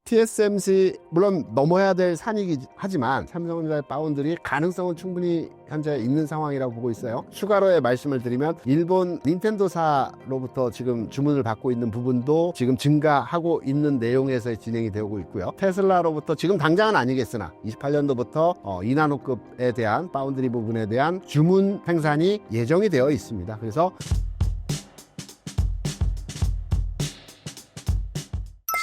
TSMC 물론 넘어야 될 산이긴 하지만 삼성전자의 파운드리 가능성은 충분히 현재 있는 상황이라고 보고 있어요. 추가로의 말씀을 드리면 일본 닌텐도사로부터 지금 주문을 받고 있는 부분도 지금 증가하고 있는 내용에서 진행이 되고 있고요. 테슬라로부터 지금 당장은 아니겠으나 28년도부터 2나노급에 대한 파운드리 부분에 대한 주문 생산이 예정이 되어 있습니다. 그래서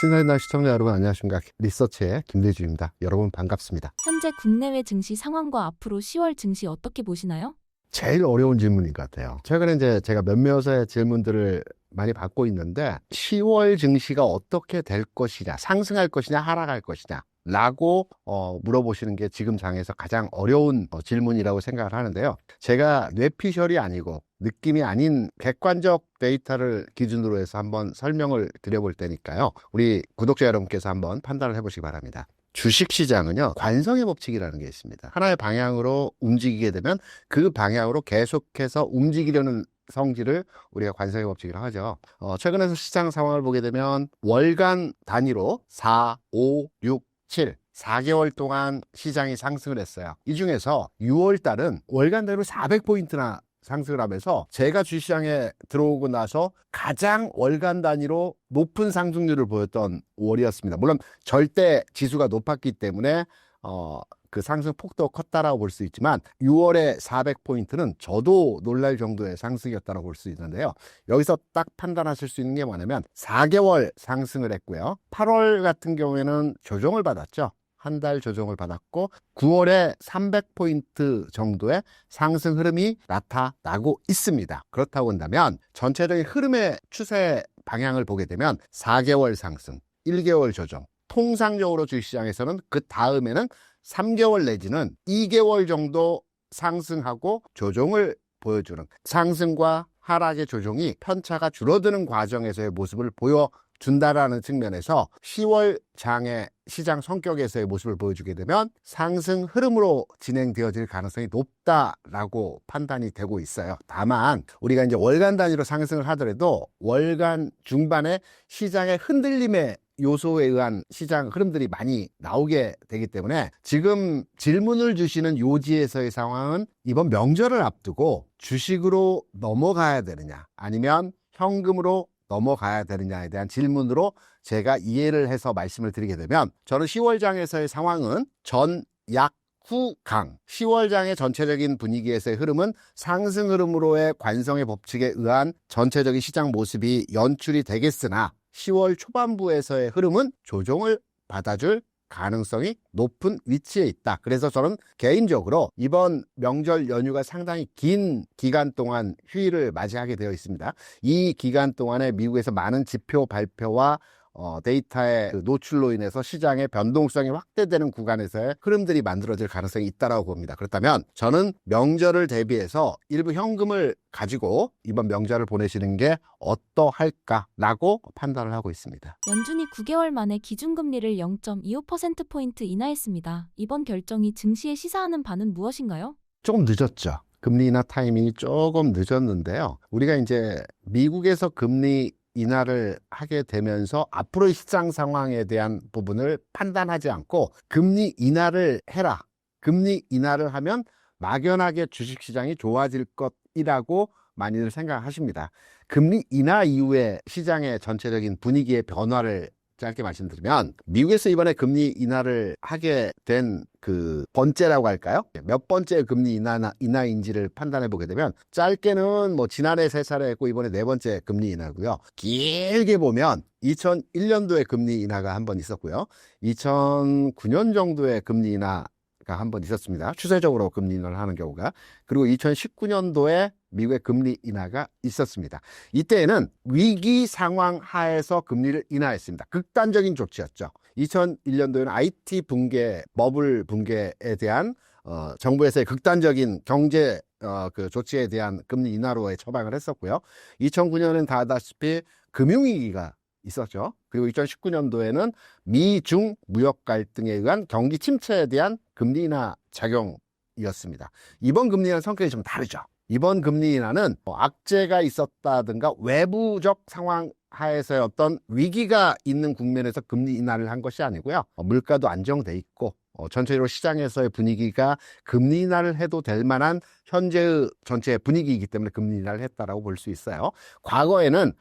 신사임당 시청자 여러분 안녕하십니까. 리서치의 김대주입니다. 여러분 반갑습니다. 현재 국내외 증시 상황과 앞으로 10월 증시 어떻게 보시나요? 제일 어려운 질문인 것 같아요. 최근에 이제 제가 몇몇의 질문들을 많이 받고 있는데 10월 증시가 어떻게 될 것이냐, 상승할 것이냐, 하락할 것이냐 라고 물어보시는 게 지금 장에서 가장 어려운 질문이라고 생각을 하는데요. 제가 뇌피셜이 아니고 느낌이 아닌 객관적 데이터를 기준으로 해서 한번 설명을 드려볼 테니까요. 우리 구독자 여러분께서 한번 판단을 해보시기 바랍니다. 주식시장은요, 관성의 법칙이라는 게 있습니다. 하나의 방향으로 움직이게 되면 그 방향으로 계속해서 움직이려는 성질을 우리가 관성의 법칙이라고 하죠. 최근에서 시장 상황을 보게 되면 월간 단위로 4, 5, 6, 7 4개월 동안 시장이 상승을 했어요. 이 중에서 6월 달은 월간 단위로 400포인트나 상승을 하면서 제가 주시장에 들어오고 나서 가장 월간 단위로 높은 상승률을 보였던 5월이었습니다. 물론 절대 지수가 높았기 때문에 그 상승 폭도 컸다라고 볼 수 있지만 6월에 400포인트는 저도 놀랄 정도의 상승이었다고 볼 수 있는데요. 여기서 딱 판단하실 수 있는 게 뭐냐면 4개월 상승을 했고요. 8월 같은 경우에는 조정을 받았죠. 한 달 조정을 받았고 9월에 300포인트 정도의 상승 흐름이 나타나고 있습니다. 그렇다고 한다면 전체적인 흐름의 추세 방향을 보게 되면 4개월 상승, 1개월 조정, 통상적으로 주식시장에서는 그 다음에는 3개월 내지는 2개월 정도 상승하고 조정을 보여주는, 상승과 하락의 조정이 편차가 줄어드는 과정에서의 모습을 보여준다라는 측면에서 10월 장의 시장 성격에서의 모습을 보여주게 되면 상승 흐름으로 진행되어질 가능성이 높다라고 판단이 되고 있어요. 다만 우리가 이제 월간 단위로 상승을 하더라도 월간 중반에 시장의 흔들림에 요소에 의한 시장 흐름들이 많이 나오게 되기 때문에 지금 질문을 주시는 요지에서의 상황은 이번 명절을 앞두고 주식으로 넘어가야 되느냐 아니면 현금으로 넘어가야 되느냐에 대한 질문으로 제가 이해를 해서 말씀을 드리게 되면 저는 10월장에서의 상황은 전, 약, 후, 강 10월장의 전체적인 분위기에서의 흐름은 상승 흐름으로의 관성의 법칙에 의한 전체적인 시장 모습이 연출이 되겠으나 10월 초반부에서의 흐름은 조정을 받아줄 가능성이 높은 위치에 있다. 그래서 저는 개인적으로 이번 명절 연휴가 상당히 긴 기간 동안 휴일을 맞이하게 되어 있습니다. 이 기간 동안에 미국에서 많은 지표 발표와 데이터의 노출로 인해서 시장의 변동성이 확대되는 구간에서의 흐름들이 만들어질 가능성이 있다고 봅니다. 그렇다면 저는 명절을 대비해서 일부 현금을 가지고 이번 명절을 보내시는 게 어떠할까라고 판단을 하고 있습니다. 연준이 9개월 만에 기준금리를 0.25%포인트 인하했습니다. 이번 결정이 증시에 시사하는 바는 무엇인가요? 조금 늦었죠. 금리 인하 타이밍이 조금 늦었는데요. 우리가 이제 미국에서 금리 인하를 하게 되면서 앞으로의 시장 상황에 대한 부분을 판단하지 않고 금리 인하를 해라. 금리 인하를 하면 막연하게 주식시장이 좋아질 것이라고 많이들 생각하십니다. 금리 인하 이후에 시장의 전체적인 분위기의 변화를 짧게 말씀드리면 미국에서 이번에 금리 인하를 하게 된 그 번째라고 할까요? 몇 번째 금리 인하인지를 판단해 보게 되면 짧게는 뭐 지난해 3차례 했고 이번에 4번째 금리 인하고요. 길게 보면 2001년도에 금리 인하가 한 번 있었고요. 2009년 정도에 금리 인하 한 번 있었습니다. 추세적으로 금리 인하를 하는 경우가. 그리고 2019년도에 미국의 금리 인하가 있었습니다. 이때에는 위기 상황 하에서 금리를 인하했습니다. 극단적인 조치였죠. 2001년도에는 IT 붕괴, 버블 붕괴에 대한 정부에서의 극단적인 경제 그 조치에 대한 금리 인하로의 처방을 했었고요. 2009년은 다 아다시피 금융위기가 있었죠. 그리고 2019년도에는 미중 무역 갈등에 의한 경기 침체에 대한 금리 인하 작용이었습니다. 이번 금리 인하 성격이 좀 다르죠. 이번 금리 인하는 악재가 있었다든가 외부적 상황 하에서의 어떤 위기가 있는 국면에서 금리 인하를 한 것이 아니고요. 물가도 안정돼 있고 전체적으로 시장에서의 분위기가 금리 인하를 해도 될 만한 현재의 전체 분위기이기 때문에 금리 인하를 했다라고 볼 수 있어요. 과거에는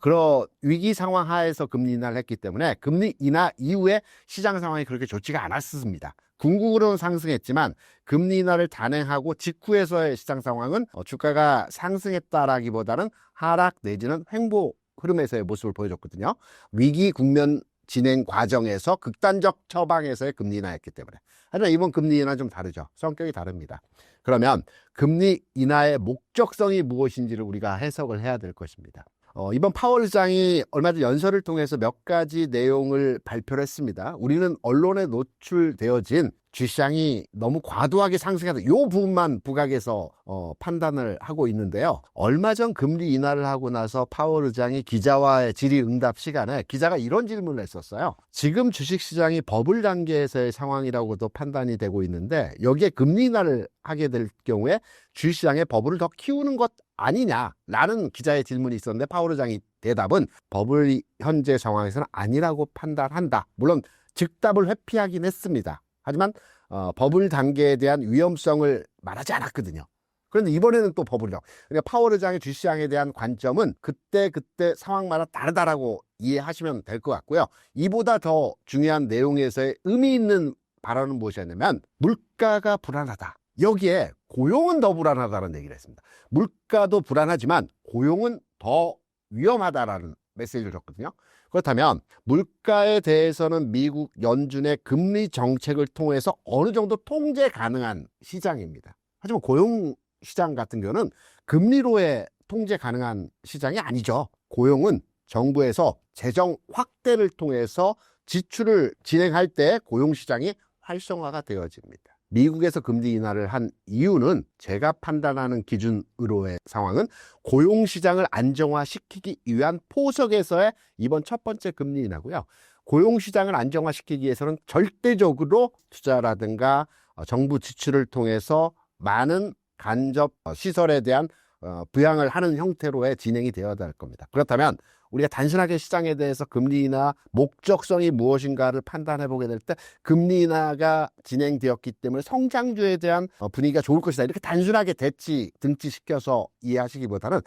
그런 위기 상황 하에서 금리 인하를 했기 때문에 금리 인하 이후에 시장 상황이 그렇게 좋지가 않았습니다. 궁극으로는 상승했지만 금리 인하를 단행하고 직후에서의 시장 상황은 주가가 상승했다라기보다는 하락 내지는 횡보 흐름에서의 모습을 보여줬거든요. 위기 국면 진행 과정에서 극단적 처방에서의 금리 인하였기 때문에. 하지만 이번 금리 인하는 좀 다르죠. 성격이 다릅니다. 그러면 금리 인하의 목적성이 무엇인지를 우리가 해석을 해야 될 것입니다. 이번 파월 의장이 얼마 전 연설을 통해서 몇 가지 내용을 발표를 했습니다. 우리는 언론에 노출되어진 주시장이 너무 과도하게 상승해서 이 부분만 부각해서 판단을 하고 있는데요. 얼마 전 금리 인하를 하고 나서 파월 의장이 기자와의 질의응답 시간에 기자가 이런 질문을 했었어요. 지금 주식시장이 버블 단계에서의 상황이라고도 판단이 되고 있는데 여기에 금리 인하를 하게 될 경우에 주식시장의 버블을 더 키우는 것 아니냐라는 기자의 질문이 있었는데 파월 의장이 대답은 버블이 현재 상황에서는 아니라고 판단한다. 물론 즉답을 회피하긴 했습니다. 하지만 버블 단계에 대한 위험성을 말하지 않았거든요. 그런데 이번에는 또 버블이라고. 그러니까 파월 의장의 주시장에 대한 관점은 그때 상황마다 다르다라고 이해하시면 될 것 같고요. 이보다 더 중요한 내용에서의 의미 있는 발언은 무엇이었냐면 물가가 불안하다. 여기에 고용은 더 불안하다는 얘기를 했습니다. 물가도 불안하지만 고용은 더 위험하다라는 메시지를 줬거든요. 그렇다면 물가에 대해서는 미국 연준의 금리 정책을 통해서 어느 정도 통제 가능한 시장입니다. 하지만 고용 시장 같은 경우는 금리로의 통제 가능한 시장이 아니죠. 고용은 정부에서 재정 확대를 통해서 지출을 진행할 때 고용 시장이 활성화가 되어집니다. 미국에서 금리 인하를 한 이유는 제가 판단하는 기준으로의 상황은 고용시장을 안정화시키기 위한 포석에서의 이번 첫 번째 금리 인하고요. 고용시장을 안정화시키기 위해서는 절대적으로 투자라든가 정부 지출을 통해서 많은 간접 시설에 대한 부양을 하는 형태로의 진행이 되어야 할 겁니다. 그렇다면 우리가 단순하게 시장에 대해서 금리 인하 목적성이 무엇인가를 판단해 보게 될 때 금리 인하가 진행되었기 때문에 성장주에 대한 분위기가 좋을 것이다. 이렇게 단순하게 등치시켜서 이해하시기보다는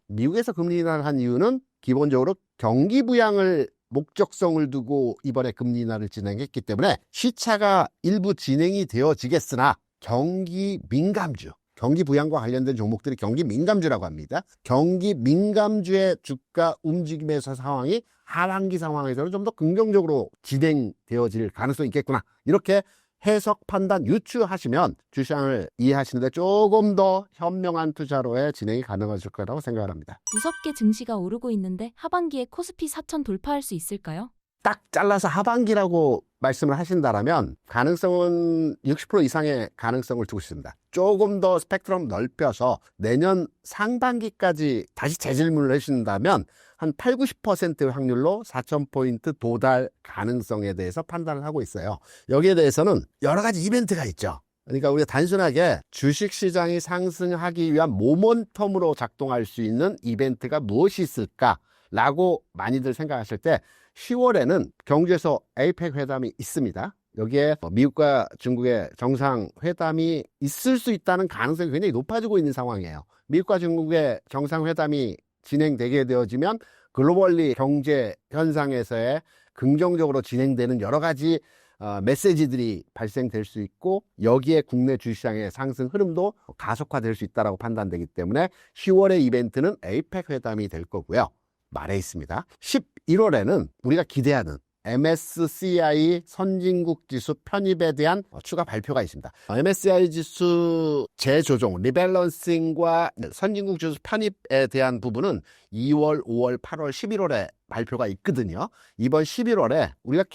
미국에서 금리 인하를 한 이유는 기본적으로 경기 부양을 목적성을 두고 이번에 금리 인하를 진행했기 때문에 시차가 일부 진행이 되어지겠으나 경기 민감주, 경기 부양과 관련된 종목들이 경기 민감주라고 합니다. 경기 민감주의 주가 움직임에서 상황이 하반기 상황에서는 좀 더 긍정적으로 진행되어질 가능성이 있겠구나. 이렇게 해석, 판단, 유추하시면 주시장을 이해하시는데 조금 더 현명한 투자로의 진행이 가능하실 거라고 생각을 합니다. 무섭게 증시가 오르고 있는데 하반기에 코스피 4천 돌파할 수 있을까요? 딱 잘라서 하반기라고 말씀을 하신다면 가능성은 60% 이상의 가능성을 두고 있습니다. 조금 더 스펙트럼 넓혀서 내년 상반기까지 다시 재질문을 해주신다면 한 8, 90%의 확률로 4,000포인트 도달 가능성에 대해서 판단을 하고 있어요. 여기에 대해서는 여러 가지 이벤트가 있죠. 그러니까 우리가 단순하게 주식시장이 상승하기 위한 모멘텀으로 작동할 수 있는 이벤트가 무엇이 있을까라고 많이들 생각하실 때 10월에는 경주에서 에이펙 회담이 있습니다. 여기에 미국과 중국의 정상회담이 있을 수 있다는 가능성이 굉장히 높아지고 있는 상황이에요. 미국과 중국의 정상회담이 진행되게 되어지면 글로벌리 경제 현상에서의 긍정적으로 진행되는 여러 가지 메시지들이 발생될 수 있고 여기에 국내 주식시장의 상승 흐름도 가속화될 수 있다고 판단되기 때문에 10월의 이벤트는 에이펙 회담이 될 거고요. 말해 있습니다. 11월에는 우리가 기대하는 MSCI 선진국 지수 편입에 대한 추가 발표가 있습니다. MSCI 지수 재조정, 리밸런싱과 선진국 지수 편입에 대한 부분은 2월, 5월, 8월, 11월에 발표가 있거든요. 이번 11월에 우리가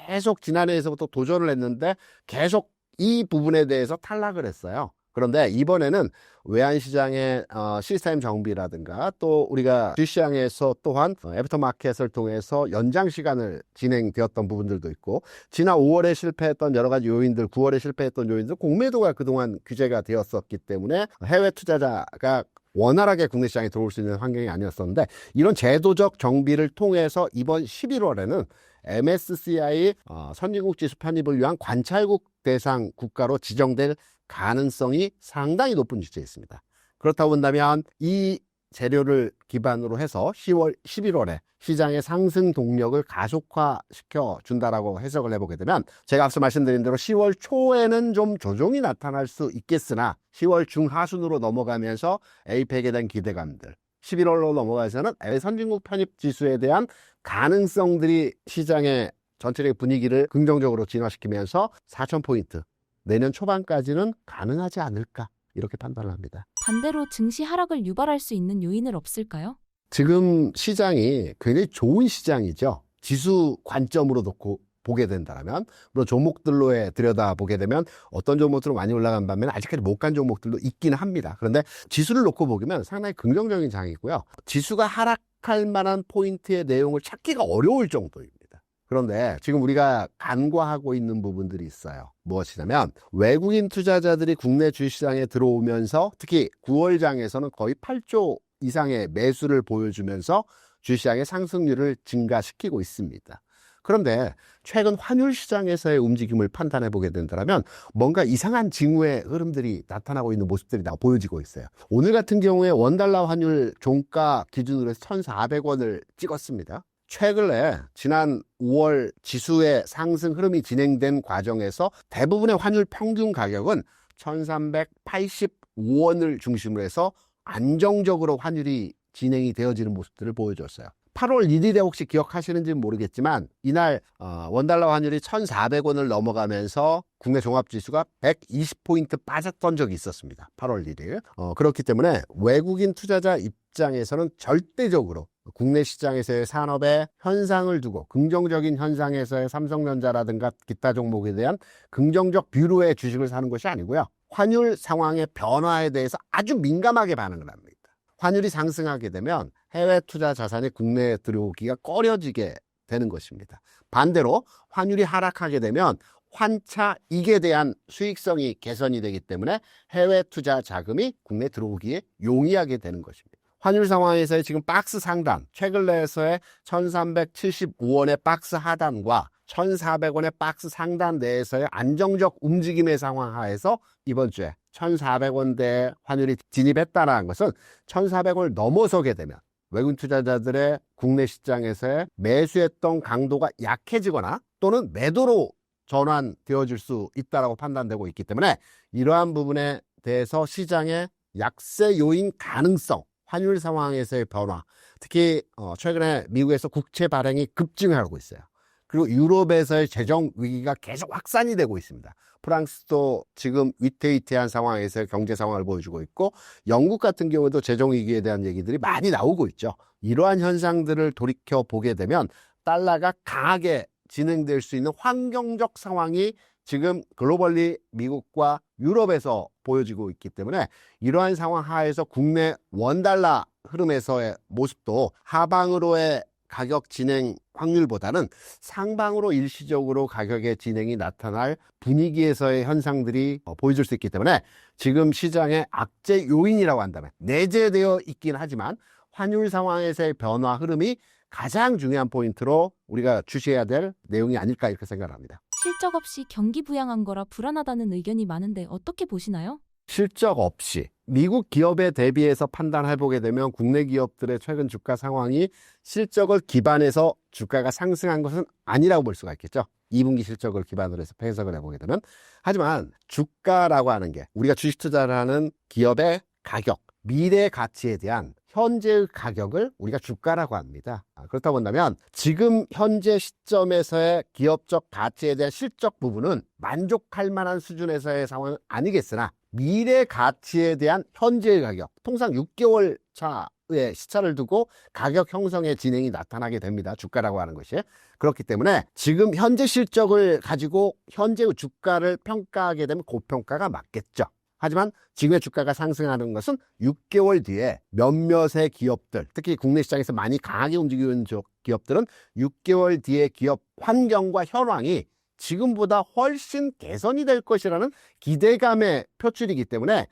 계속 지난해에서부터 도전을 했는데 계속 이 부분에 대해서 탈락을 했어요. 그런데 이번에는 외환시장의 시스템 정비라든가 또 우리가 주시장에서 또한 애프터마켓을 통해서 연장 시간을 진행되었던 부분들도 있고 지난 5월에 실패했던 여러 가지 요인들, 9월에 실패했던 요인들, 공매도가 그동안 규제가 되었었기 때문에 해외 투자자가 원활하게 국내 시장에 들어올 수 있는 환경이 아니었었는데 이런 제도적 정비를 통해서 이번 11월에는 MSCI 선진국 지수 편입을 위한 관찰국 대상 국가로 지정될 가능성이 상당히 높은 주제에 있습니다. 그렇다고 본다면 이 재료를 기반으로 해서 10월, 11월에 시장의 상승 동력을 가속화시켜 준다라고 해석을 해보게 되면 제가 앞서 말씀드린 대로 10월 초에는 좀 조정이 나타날 수 있겠으나 10월 중하순으로 넘어가면서 APEC에 대한 기대감들, 11월로 넘어가서는 해외 선진국 편입 지수에 대한 가능성들이 시장의 전체적인 분위기를 긍정적으로 진화시키면서 4,000포인트 내년 초반까지는 가능하지 않을까 이렇게 판단을 합니다. 반대로 증시 하락을 유발할 수 있는 요인은 없을까요? 지금 시장이 굉장히 좋은 시장이죠. 지수 관점으로 놓고 보게 된다면 물론 종목들로 들여다보게 되면 어떤 종목들은 많이 올라간 반면에 아직까지 못 간 종목들도 있기는 합니다. 그런데 지수를 놓고 보면 상당히 긍정적인 장이고요. 지수가 하락할 만한 포인트의 내용을 찾기가 어려울 정도입니다. 그런데 지금 우리가 간과하고 있는 부분들이 있어요. 무엇이냐면 외국인 투자자들이 국내 주식시장에 들어오면서 특히 9월장에서는 거의 8조 이상의 매수를 보여주면서 주식시장의 상승률을 증가시키고 있습니다. 그런데 최근 환율 시장에서의 움직임을 판단해 보게 된다면 뭔가 이상한 징후의 흐름들이 나타나고 있는 모습들이 보여지고 있어요. 오늘 같은 경우에 원달러 환율 종가 기준으로 해서 1,400원을 찍었습니다. 최근에 지난 5월 지수의 상승 흐름이 진행된 과정에서 대부분의 환율 평균 가격은 1,385원을 중심으로 해서 안정적으로 환율이 진행이 되어지는 모습들을 보여줬어요. 8월 1일에 혹시 기억하시는지는 모르겠지만 이날 원달러 환율이 1,400원을 넘어가면서 국내 종합지수가 120포인트 빠졌던 적이 있었습니다. 8월 1일. 그렇기 때문에 외국인 투자자 입장에서는 절대적으로 국내 시장에서의 산업의 현상을 두고 긍정적인 현상에서의 삼성전자라든가 기타 종목에 대한 긍정적 뷰로의 주식을 사는 것이 아니고요. 환율 상황의 변화에 대해서 아주 민감하게 반응을 합니다. 환율이 상승하게 되면 해외 투자 자산이 국내에 들어오기가 꺼려지게 되는 것입니다. 반대로 환율이 하락하게 되면 환차 이익에 대한 수익성이 개선이 되기 때문에 해외 투자 자금이 국내에 들어오기에 용이하게 되는 것입니다. 환율 상황에서의 지금 박스 상단, 최근 내에서의 1,375원의 박스 하단과 1,400원의 박스 상단 내에서의 안정적 움직임의 상황 하에서 이번 주에 1,400원대 환율이 진입했다는 것은 1,400원을 넘어서게 되면 외국인 투자자들의 국내 시장에서의 매수했던 강도가 약해지거나 또는 매도로 전환되어질 수 있다고 판단되고 있기 때문에 이러한 부분에 대해서 시장의 약세 요인 가능성, 환율 상황에서의 변화, 특히 최근에 미국에서 국채 발행이 급증하고 있어요. 그리고 유럽에서의 재정 위기가 계속 확산이 되고 있습니다. 프랑스도 지금 위태위태한 상황에서 경제 상황을 보여주고 있고 영국 같은 경우에도 재정 위기에 대한 얘기들이 많이 나오고 있죠. 이러한 현상들을 돌이켜 보게 되면 달러가 강하게 진행될 수 있는 환경적 상황이 지금 글로벌리 미국과 유럽에서 보여지고 있기 때문에 이러한 상황 하에서 국내 원달러 흐름에서의 모습도 하방으로의 가격 진행 확률보다는 상방으로 일시적으로 가격의 진행이 나타날 분위기에서의 현상들이 보여줄 수 있기 때문에 지금 시장의 악재 요인이라고 한다면 내재되어 있긴 하지만 환율 상황에서의 변화 흐름이 가장 중요한 포인트로 우리가 주시해야 될 내용이 아닐까 이렇게 생각합니다. 실적 없이 경기 부양한 거라 불안하다는 의견이 많은데 어떻게 보시나요? 실적 없이 미국 기업에 대비해서 판단해보게 되면 국내 기업들의 최근 주가 상황이 실적을 기반해서 주가가 상승한 것은 아니라고 볼 수가 있겠죠. 2분기 실적을 기반으로 해서 해석을 해보게 되면. 하지만 주가라고 하는 게 우리가 주식 투자를 하는 기업의 가격, 미래 가치에 대한 현재의 가격을 우리가 주가라고 합니다. 그렇다 본다면 지금 현재 시점에서의 기업적 가치에 대한 실적 부분은 만족할 만한 수준에서의 상황은 아니겠으나 미래 가치에 대한 현재의 가격, 통상 6개월 차의 시차를 두고 가격 형성의 진행이 나타나게 됩니다. 주가라고 하는 것이. 그렇기 때문에 지금 현재 실적을 가지고 현재의 주가를 평가하게 되면 고평가가 맞겠죠. 하지만 지금의 주가가 상승하는 것은 6개월 뒤에 몇몇의 기업들, 특히 국내 시장에서 많이 강하게 움직이는 기업들은 6개월 뒤에 기업 환경과 현황이 지금보다 훨씬 개선이 될 것이라는 기대감의 표출이기 때문에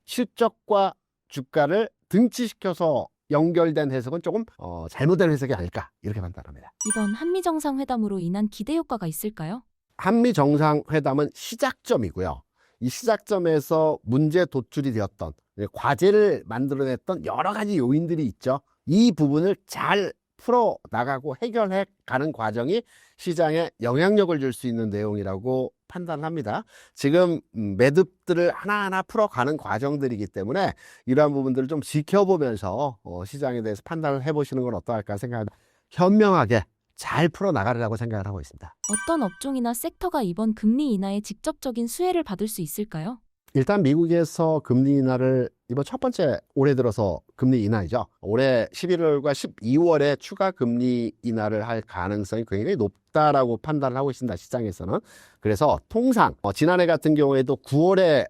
실적과 주가를 등치시켜서 연결된 해석은 조금 잘못된 해석이 아닐까 이렇게 판단합니다. 이번 한미 정상회담으로 인한 기대 효과가 있을까요? 한미 정상회담은 시작점이고요. 이 시작점에서 문제 도출이 되었던 과제를 만들어냈던 여러 가지 요인들이 있죠. 이 부분을 잘 풀어나가고 해결해 가는 과정이 시장에 영향력을 줄 수 있는 내용이라고 판단합니다. 지금 매듭들을 하나하나 풀어가는 과정들이기 때문에 이러한 부분들을 좀 지켜보면서 시장에 대해서 판단을 해보시는 건 어떠할까 생각합니다. 현명하게 잘 풀어나가리라고 생각을 하고 있습니다. 어떤 업종이나 섹터가 이번 금리 인하에 직접적인 수혜를 받을 수 있을까요? 일단 미국에서 금리 인하를 이번 첫 번째 올해 들어서 금리 인하이죠. 올해 11월과 12월에 추가 금리 인하를 할 가능성이 굉장히 높다라고 판단을 하고 있습니다. 시장에서는. 그래서 통상 지난해 같은 경우에도 9월에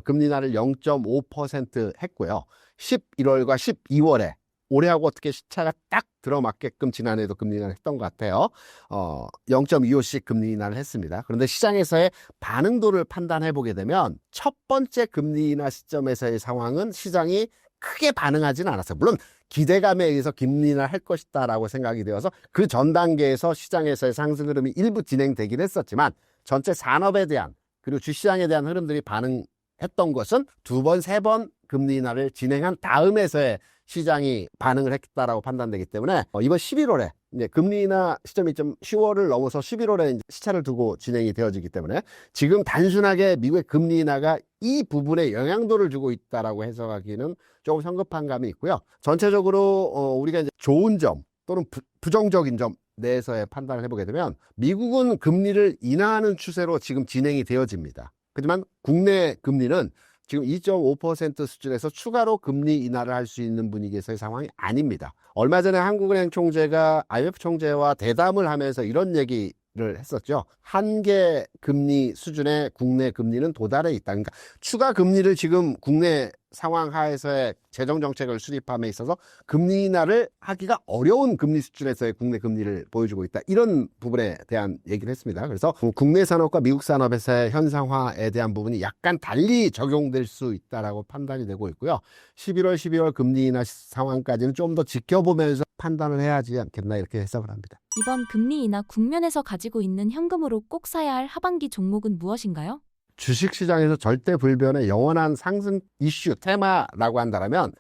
금리 인하를 0.5% 했고요. 11월과 12월에 올해하고 어떻게 시차가 딱 들어맞게끔 지난해에도 금리 인하를 했던 것 같아요. 0.25씩 금리 인하를 했습니다. 그런데 시장에서의 반응도를 판단해 보게 되면 첫 번째 금리 인하 시점에서의 상황은 시장이 크게 반응하지는 않았어요. 물론 기대감에 의해서 금리 인하를 할 것이다라고 생각이 되어서 그 전 단계에서 시장에서의 상승 흐름이 일부 진행되긴 했었지만 전체 산업에 대한 그리고 주시장에 대한 흐름들이 반응했던 것은 두 번, 세 번 금리 인하를 진행한 다음에서의 시장이 반응을 했다라고 판단되기 때문에 이번 11월에 이제 금리 인하 시점이 좀 10월을 넘어서 11월에 이제 시차를 두고 진행이 되어지기 때문에 지금 단순하게 미국의 금리 인하가 이 부분에 영향도를 주고 있다라고 해석하기는 조금 성급한 감이 있고요. 전체적으로 우리가 이제 좋은 점 또는 부정적인 점 내에서의 판단을 해보게 되면 미국은 금리를 인하하는 추세로 지금 진행이 되어집니다. 하지만 국내 금리는 지금 2.5% 수준에서 추가로 금리 인하를 할 수 있는 분위기에서의 상황이 아닙니다. 얼마 전에 한국은행 총재가 IMF 총재와 대담을 하면서 이런 얘기를 했었죠. 한계 금리 수준의 국내 금리는 도달해 있다. 그러니까 추가 금리를 지금 국내 상황 하에서의 재정 정책을 수립함에 있어서 금리 인하를 하기가 어려운 금리 수준에서의 국내 금리를 보여주고 있다. 이런 부분에 대한 얘기를 했습니다. 그래서 국내 산업과 미국 산업에서의 현상화에 대한 부분이 약간 달리 적용될 수 있다라고 판단이 되고 있고요. 11월, 12월 금리 인하 상황까지는 좀 더 지켜보면서 판단을 해야 하지 않겠나 이렇게 해석을 합니다. 이번 금리 인하 국면에서 가지고 있는 현금으로 꼭 사야 할 하반기 종목은 무엇인가요? 주식시장에서 절대 불변의 영원한 상승 이슈 테마라고 한다면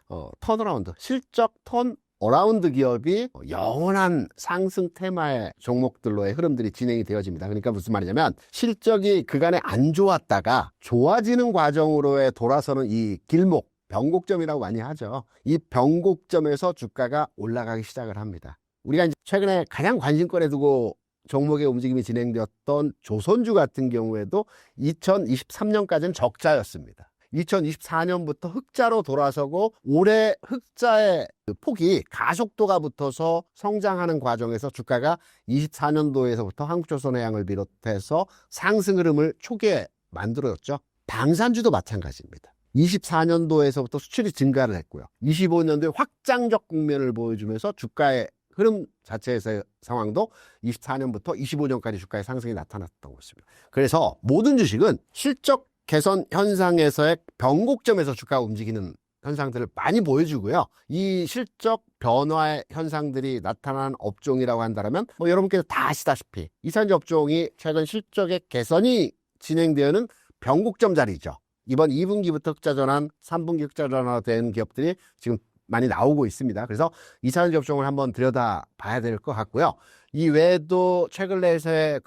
턴어라운드, 실적 턴어라운드 기업이 영원한 상승 테마의 종목들로의 흐름들이 진행이 되어집니다. 그러니까 무슨 말이냐면 실적이 그간에 안 좋았다가 좋아지는 과정으로의 돌아서는 이 길목, 변곡점이라고 많이 하죠. 이 변곡점에서 주가가 올라가기 시작을 합니다. 우리가 이제 최근에 가장 관심권에 두고 종목의 움직임이 진행되었던 조선주 같은 경우에도 2023년까지는 적자였습니다. 2024년부터 흑자로 돌아서고 올해 흑자의 폭이 가속도가 붙어서 성장하는 과정에서 주가가 24년도에서부터 한국조선해양을 비롯해서 상승 흐름을 초기에 만들어졌죠. 방산주도 마찬가지입니다. 24년도에서부터 수출이 증가를 했고요. 25년도에 확장적 국면을 보여주면서 주가의 흐름 자체에서의 상황도 24년부터 25년까지 주가의 상승이 나타났던 것입니다. 그래서 모든 주식은 실적 개선 현상에서의 변곡점에서 주가가 움직이는 현상들을 많이 보여주고요. 이 실적 변화의 현상들이 나타난 업종이라고 한다면 여러분께서 다 아시다시피 이산지 업종이 최근 실적의 개선이 진행되는 변곡점 자리죠. 이번 2분기부터 흑자 전환, 3분기 흑자 전환된 기업들이 지금 많이 나오고 있습니다. 그래서 이산지 업종을 한번 들여다봐야 될 것 같고요. 이 외에도 최근 내에서의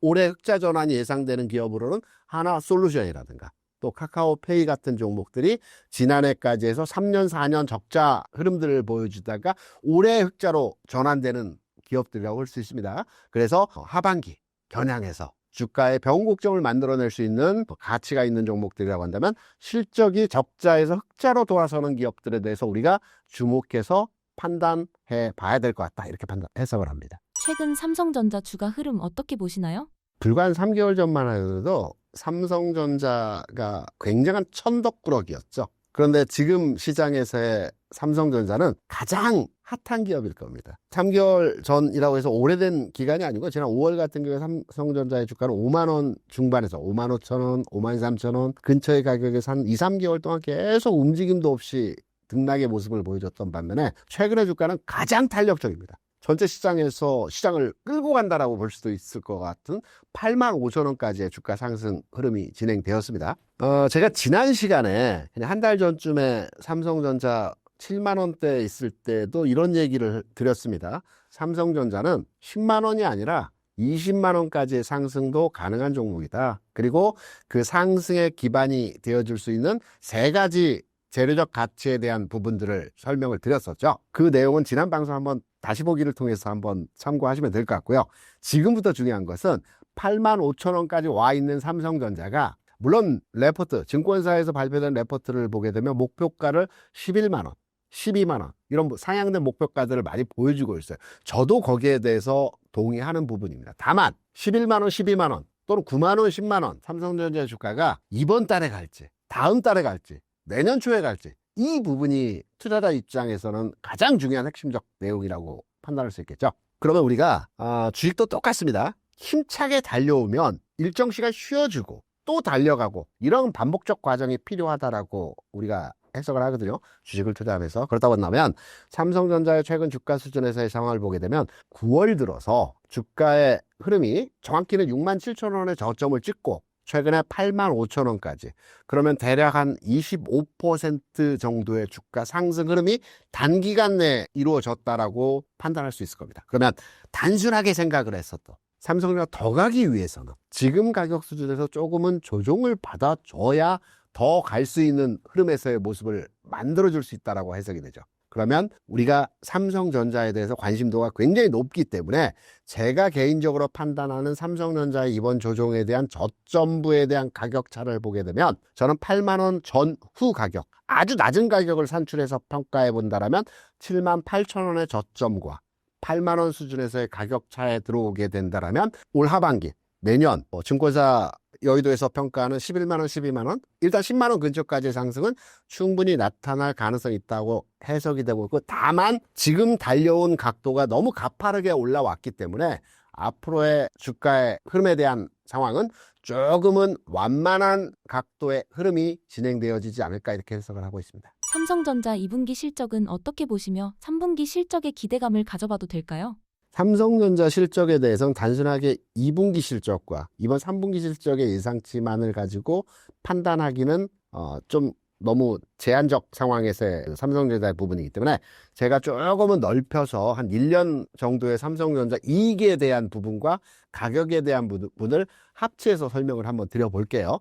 올해 흑자 전환이 예상되는 기업으로는 하나솔루션이라든가 또 카카오페이 같은 종목들이 지난해까지 해서 3년, 4년 적자 흐름들을 보여주다가 올해 흑자로 전환되는 기업들이라고 할 수 있습니다. 그래서 하반기 겨냥해서 주가의 변곡점을 만들어낼 수 있는 가치가 있는 종목들이라고 한다면 실적이 적자에서 흑자로 돌아서는 기업들에 대해서 우리가 주목해서 판단해 봐야 될 것 같다. 이렇게 해석을 합니다. 최근 삼성전자 주가 흐름 어떻게 보시나요? 불과 한 3개월 전만 해도 삼성전자가 굉장한 천덕꾸러기였죠. 그런데 지금 시장에서의 삼성전자는 가장 핫한 기업일 겁니다. 3개월 전이라고 해서 오래된 기간이 아니고 지난 5월 같은 경우에 삼성전자의 주가는 5만 원 중반에서 5만 5천 원, 5만 3천 원 근처의 가격에서 한 2, 3개월 동안 계속 움직임도 없이 등락의 모습을 보여줬던 반면에 최근의 주가는 가장 탄력적입니다. 전체 시장에서 시장을 끌고 간다라고 볼 수도 있을 것 같은 8만 5천 원까지의 주가 상승 흐름이 진행되었습니다. 제가 지난 시간에 그냥 한 달 전쯤에 삼성전자 7만 원대 있을 때도 이런 얘기를 드렸습니다. 삼성전자는 10만 원이 아니라 20만 원까지의 상승도 가능한 종목이다. 그리고 그 상승의 기반이 되어줄 수 있는 세 가지 재료적 가치에 대한 부분들을 설명을 드렸었죠. 그 내용은 지난 방송 한번 다시 보기를 통해서 한번 참고하시면 될 것 같고요. 지금부터 중요한 것은 8만 5천 원까지 와 있는 삼성전자가 물론 레포트, 증권사에서 발표된 레포트를 보게 되면 목표가를 11만 원, 12만 원 이런 상향된 목표가들을 많이 보여주고 있어요. 저도 거기에 대해서 동의하는 부분입니다. 다만 11만 원, 12만 원 또는 9만 원, 10만 원 삼성전자 주가가 이번 달에 갈지 다음 달에 갈지 내년 초에 갈지 이 부분이 투자자 입장에서는 가장 중요한 핵심적 내용이라고 판단할 수 있겠죠. 그러면 우리가 주식도 똑같습니다. 힘차게 달려오면 일정 시간 쉬어주고 또 달려가고 이런 반복적 과정이 필요하다라고 우리가 해석을 하거든요. 주식을 투자하면서. 그렇다고 한다면 삼성전자의 최근 주가 수준에서의 상황을 보게 되면 9월 들어서 주가의 흐름이 정확히는 6만 7천 원의 저점을 찍고 최근에 8만 5천 원까지 그러면 대략 한 25% 정도의 주가 상승 흐름이 단기간 내에 이루어졌다라고 판단할 수 있을 겁니다. 그러면 단순하게 생각을 해서 또 삼성전자 더 가기 위해서는 지금 가격 수준에서 조금은 조정을 받아줘야 더 갈 수 있는 흐름에서의 모습을 만들어줄 수 있다라고 해석이 되죠. 그러면 우리가 삼성전자에 대해서 관심도가 굉장히 높기 때문에 제가 개인적으로 판단하는 삼성전자의 이번 조정에 대한 저점부에 대한 가격 차를 보게 되면 저는 8만 원 전후 가격, 아주 낮은 가격을 산출해서 평가해 본다라면 7만 8천 원의 저점과 8만 원 수준에서의 가격 차에 들어오게 된다라면 올 하반기 내년 증권사 여의도에서 평가하는 11만 원, 12만 원 일단 10만 원 근처까지의 상승은 충분히 나타날 가능성이 있다고 해석이 되고 있고 다만 지금 달려온 각도가 너무 가파르게 올라왔기 때문에 앞으로의 주가의 흐름에 대한 상황은 조금은 완만한 각도의 흐름이 진행되어지지 않을까 이렇게 해석을 하고 있습니다. 삼성전자 2분기 실적은 어떻게 보시며 3분기 실적에 기대감을 가져봐도 될까요? 삼성전자 실적에 대해서는 단순하게 2분기 실적과 이번 3분기 실적의 예상치만을 가지고 판단하기는 좀 너무 제한적 상황에서의 삼성전자의 부분이기 때문에 제가 조금은 넓혀서 한 1년 정도의 삼성전자 이익에 대한 부분과 가격에 대한 부분을 합치해서 설명을 한번 드려볼게요.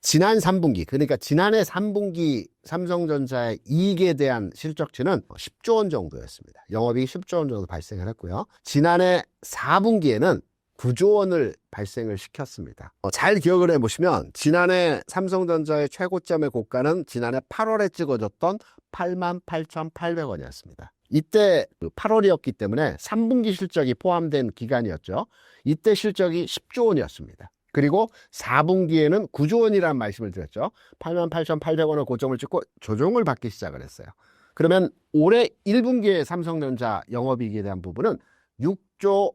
지난 3분기, 그러니까 지난해 3분기 삼성전자의 이익에 대한 실적치는 10조 원 정도였습니다. 영업이익 10조 원 정도 발생을 했고요. 지난해 4분기에는 9조 원을 발생을 시켰습니다. 잘 기억을 해보시면 지난해 삼성전자의 최고점의 고가는 지난해 8월에 찍어졌던 88,800원이었습니다. 이때 8월이었기 때문에 3분기 실적이 포함된 기간이었죠. 이때 실적이 10조 원이었습니다. 그리고 4분기에는 9조 원이라는 말씀을 드렸죠. 88,800원을 고점을 찍고 조정을 받기 시작을 했어요. 그러면 올해 1분기에 삼성전자 영업이익에 대한 부분은 6조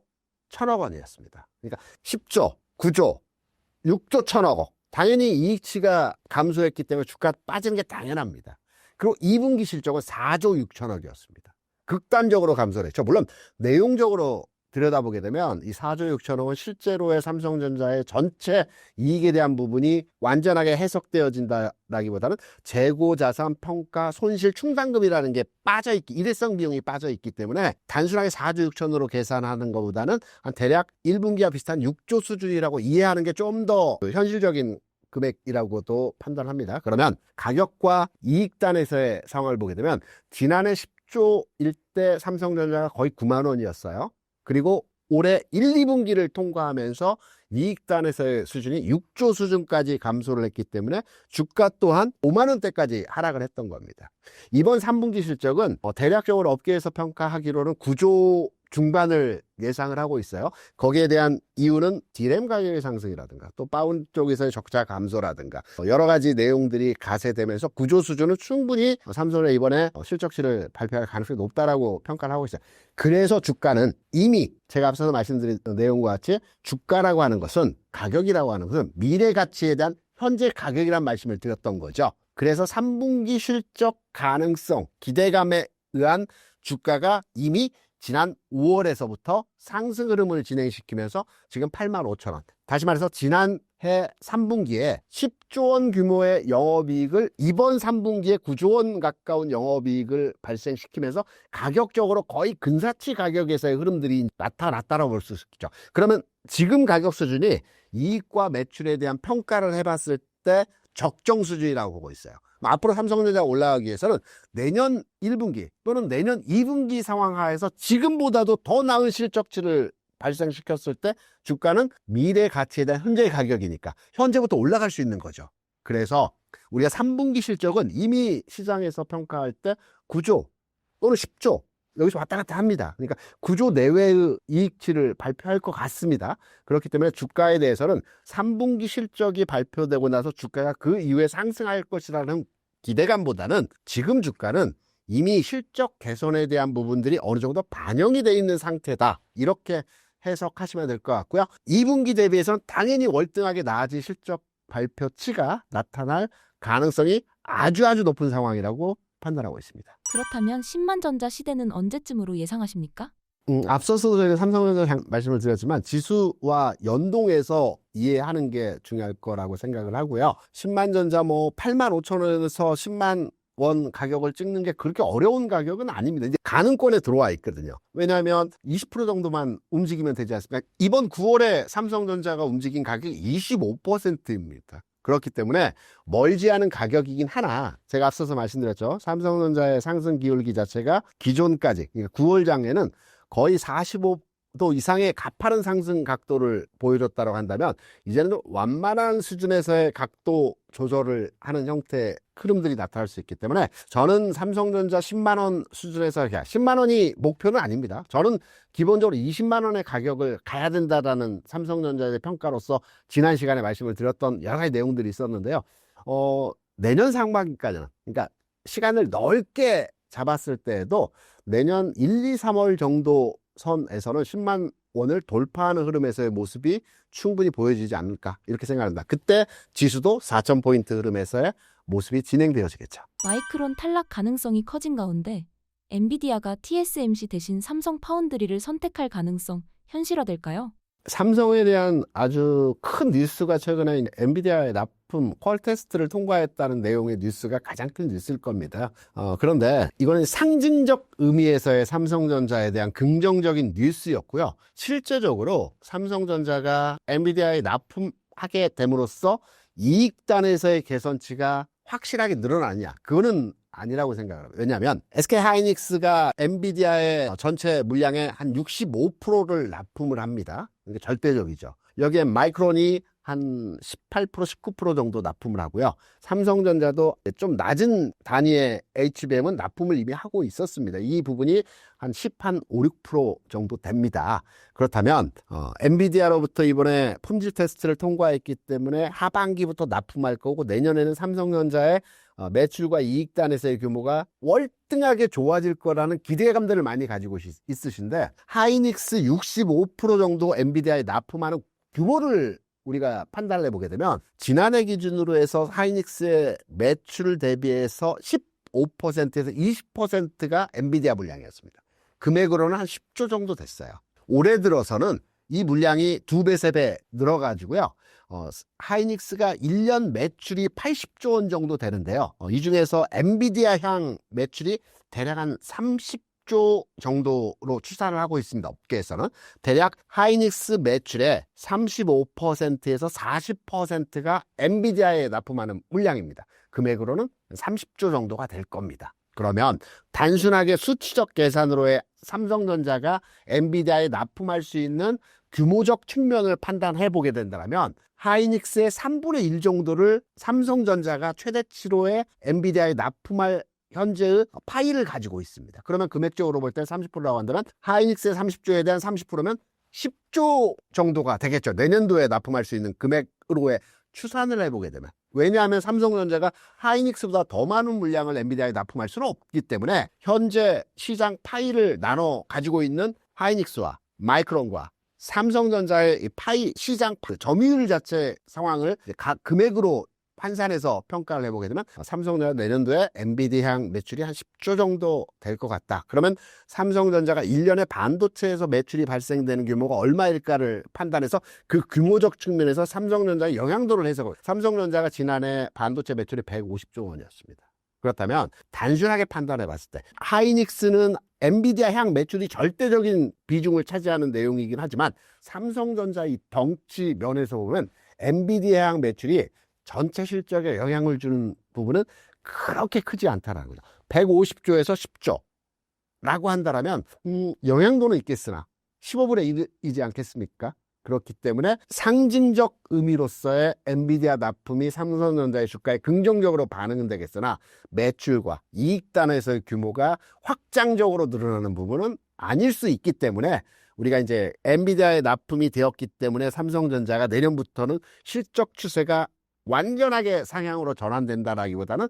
1천억 원이었습니다. 그러니까 10조, 9조, 6조 1천억. 당연히 이익치가 감소했기 때문에 주가 빠지는 게 당연합니다. 그리고 2분기 실적은 4조 6천억이었습니다. 극단적으로 감소를 했죠. 물론 내용적으로 들여다보게 되면 이 4조 6천억은 실제로의 삼성전자의 전체 이익에 대한 부분이 완전하게 해석되어진다라기보다는 재고자산 평가 손실 충당금이라는 게 빠져있기, 일회성 비용이 빠져있기 때문에 단순하게 4조 6천으로 계산하는 것보다는 한 대략 1분기와 비슷한 6조 수준이라고 이해하는 게 좀 더 현실적인 금액이라고도 판단합니다. 그러면 가격과 이익단에서의 상황을 보게 되면 지난해 10조일 때 삼성전자가 거의 9만 원이었어요. 그리고 올해 1, 2분기를 통과하면서 이익단에서의 수준이 6조 수준까지 감소를 했기 때문에 주가 또한 5만 원대까지 하락을 했던 겁니다. 이번 3분기 실적은 대략적으로 업계에서 평가하기로는 9조 중반을 예상을 하고 있어요. 거기에 대한 이유는 D램 가격의 상승이라든가 또 파운드 쪽에서의 적자 감소라든가 여러 가지 내용들이 가세되면서 구조 수준은 충분히 삼성이 이번에 실적치를 발표할 가능성이 높다라고 평가를 하고 있어요. 그래서 주가는 이미 제가 앞서서 말씀드린 내용과 같이 주가라고 하는 것은, 가격이라고 하는 것은 미래 가치에 대한 현재 가격이란 말씀을 드렸던 거죠. 그래서 3분기 실적 가능성, 기대감에 의한 주가가 이미 지난 5월에서부터 상승 흐름을 진행시키면서 지금 85,000원. 다시 말해서 지난해 3분기에 10조 원 규모의 영업이익을 이번 3분기에 9조 원 가까운 영업이익을 발생시키면서 가격적으로 거의 근사치 가격에서의 흐름들이 나타났다고 볼 수 있죠. 그러면 지금 가격 수준이 이익과 매출에 대한 평가를 해봤을 때 적정 수준이라고 보고 있어요. 앞으로 삼성전자가 올라가기 위해서는 내년 1분기 또는 내년 2분기 상황 하에서 지금보다도 더 나은 실적치를 발생시켰을 때 주가는 미래 가치에 대한 현재 가격이니까 현재부터 올라갈 수 있는 거죠. 그래서 우리가 3분기 실적은 이미 시장에서 평가할 때 9조 또는 10조 여기서 왔다 갔다 합니다. 그러니까 9조 내외의 이익치를 발표할 것 같습니다. 그렇기 때문에 주가에 대해서는 3분기 실적이 발표되고 나서 주가가 그 이후에 상승할 것이라는 기대감보다는 지금 주가는 이미 실적 개선에 대한 부분들이 어느 정도 반영이 되어 있는 상태다, 이렇게 해석하시면 될 것 같고요. 2분기 대비해서는 당연히 월등하게 나아진 실적 발표치가 나타날 가능성이 아주 높은 상황이라고 판단하고 있습니다. 그렇다면 10만 전자 시대는 언제쯤으로 예상하십니까? 앞서서도 저희가 삼성전자 말씀을 드렸지만 지수와 연동해서 이해하는 게 중요할 거라고 생각을 하고요. 10만 전자 85,000원에서 10만 원 가격을 찍는 게 그렇게 어려운 가격은 아닙니다. 이제 가능권에 들어와 있거든요. 왜냐하면 20% 정도만 움직이면 되지 않습니까? 이번 9월에 삼성전자가 움직인 가격이 25%입니다. 그렇기 때문에 멀지 않은 가격이긴 하나, 제가 앞서서 말씀드렸죠. 삼성전자의 상승 기울기 자체가 기존까지, 그러니까 9월 장에는 거의 45도 이상의 가파른 상승 각도를 보여줬다고 한다면 이제는 완만한 수준에서의 각도 조절을 하는 형태의 흐름들이 나타날 수 있기 때문에 저는 삼성전자 10만 원 수준에서 10만 원이 목표는 아닙니다. 저는 기본적으로 20만 원의 가격을 가야 된다라는 삼성전자의 평가로서 지난 시간에 말씀을 드렸던 여러 가지 내용들이 있었는데요. 내년 상반기까지는, 그러니까 시간을 넓게 잡았을 때에도 내년 1, 2, 3월 정도 선에서는 10만 원을 돌파하는 흐름에서의 모습이 충분히 보여지지 않을까, 이렇게 생각합니다. 그때 지수도 4,000포인트 흐름에서의 모습이 진행되어지겠죠. 마이크론 탈락 가능성이 커진 가운데 엔비디아가 TSMC 대신 삼성 파운드리를 선택할 가능성 현실화될까요? 삼성에 대한 아주 큰 뉴스가 최근에 엔비디아의 납품 퀄 테스트를 통과했다는 내용의 뉴스가 가장 큰 뉴스일 겁니다. 그런데 이거는 상징적 의미에서의 삼성전자에 대한 긍정적인 뉴스였고요. 실제적으로 삼성전자가 엔비디아에 납품하게 됨으로써 이익단에서의 개선치가 확실하게 늘어나냐, 그거는 아니라고 생각을 해요. 왜냐하면 SK하이닉스가 엔비디아의 전체 물량의 한 65%를 납품을 합니다. 이게 절대적이죠. 여기에 마이크론이 한 18%, 19% 정도 납품을 하고요. 삼성전자도 좀 낮은 단위의 HBM은 납품을 이미 하고 있었습니다. 이 부분이 한 5, 6% 정도 됩니다. 그렇다면 엔비디아로부터 이번에 품질 테스트를 통과했기 때문에 하반기부터 납품할 거고, 내년에는 삼성전자의 매출과 이익단에서의 규모가 월등하게 좋아질 거라는 기대감들을 많이 가지고 있으신데, 하이닉스 65% 정도 엔비디아에 납품하는 규모를 우리가 판단을 해보게 되면 지난해 기준으로 해서 하이닉스의 매출 대비해서 15%에서 20%가 엔비디아 물량이었습니다. 금액으로는 한 10조 정도 됐어요. 올해 들어서는 이 물량이 2배, 3배 늘어가지고요. 하이닉스가 1년 매출이 80조 원 정도 되는데요. 이 중에서 엔비디아 향 매출이 대략 한 30조 정도로 추산을 하고 있습니다. 업계에서는 대략 하이닉스 매출의 35%에서 40%가 엔비디아에 납품하는 물량입니다. 금액으로는 30조 정도가 될 겁니다. 그러면 단순하게 수치적 계산으로의 삼성전자가 엔비디아에 납품할 수 있는 규모적 측면을 판단해 보게 된다면 하이닉스의 3분의 1 정도를 삼성전자가 최대치로의 엔비디아에 납품할 현재의 파이를 가지고 있습니다. 그러면 금액적으로 볼 때 30%라고 한다면 하이닉스의 30조에 대한 30%면 10조 정도가 되겠죠. 내년도에 납품할 수 있는 금액으로의 추산을 해보게 되면. 왜냐하면 삼성전자가 하이닉스보다 더 많은 물량을 엔비디아에 납품할 수는 없기 때문에 현재 시장 파이를 나눠 가지고 있는 하이닉스와 마이크론과 삼성전자의 이 파이 시장 점유율 자체 상황을 각 금액으로 환산해서 평가를 해보게 되면 삼성전자 내년도에 엔비디아향 매출이 한 10조 정도 될 것 같다. 그러면 삼성전자가 1년에 반도체에서 매출이 발생되는 규모가 얼마일까를 판단해서 그 규모적 측면에서 삼성전자의 영향도를 해석을. 삼성전자가 지난해 반도체 매출이 150조 원이었습니다. 그렇다면 단순하게 판단해 봤을 때 하이닉스는 엔비디아 향 매출이 절대적인 비중을 차지하는 내용이긴 하지만 삼성전자의 덩치 면에서 보면 엔비디아 향 매출이 전체 실적에 영향을 주는 부분은 그렇게 크지 않다는 거죠. 150조에서 10조 라고 한다면 영향도는 있겠으나 15분의 1이지 않겠습니까? 그렇기 때문에 상징적 의미로서의 엔비디아 납품이 삼성전자의 주가에 긍정적으로 반응은 되겠으나 매출과 이익 단에서의 규모가 확장적으로 늘어나는 부분은 아닐 수 있기 때문에 우리가 이제 엔비디아에 납품이 되었기 때문에 삼성전자가 내년부터는 실적 추세가 완전하게 상향으로 전환된다라기보다는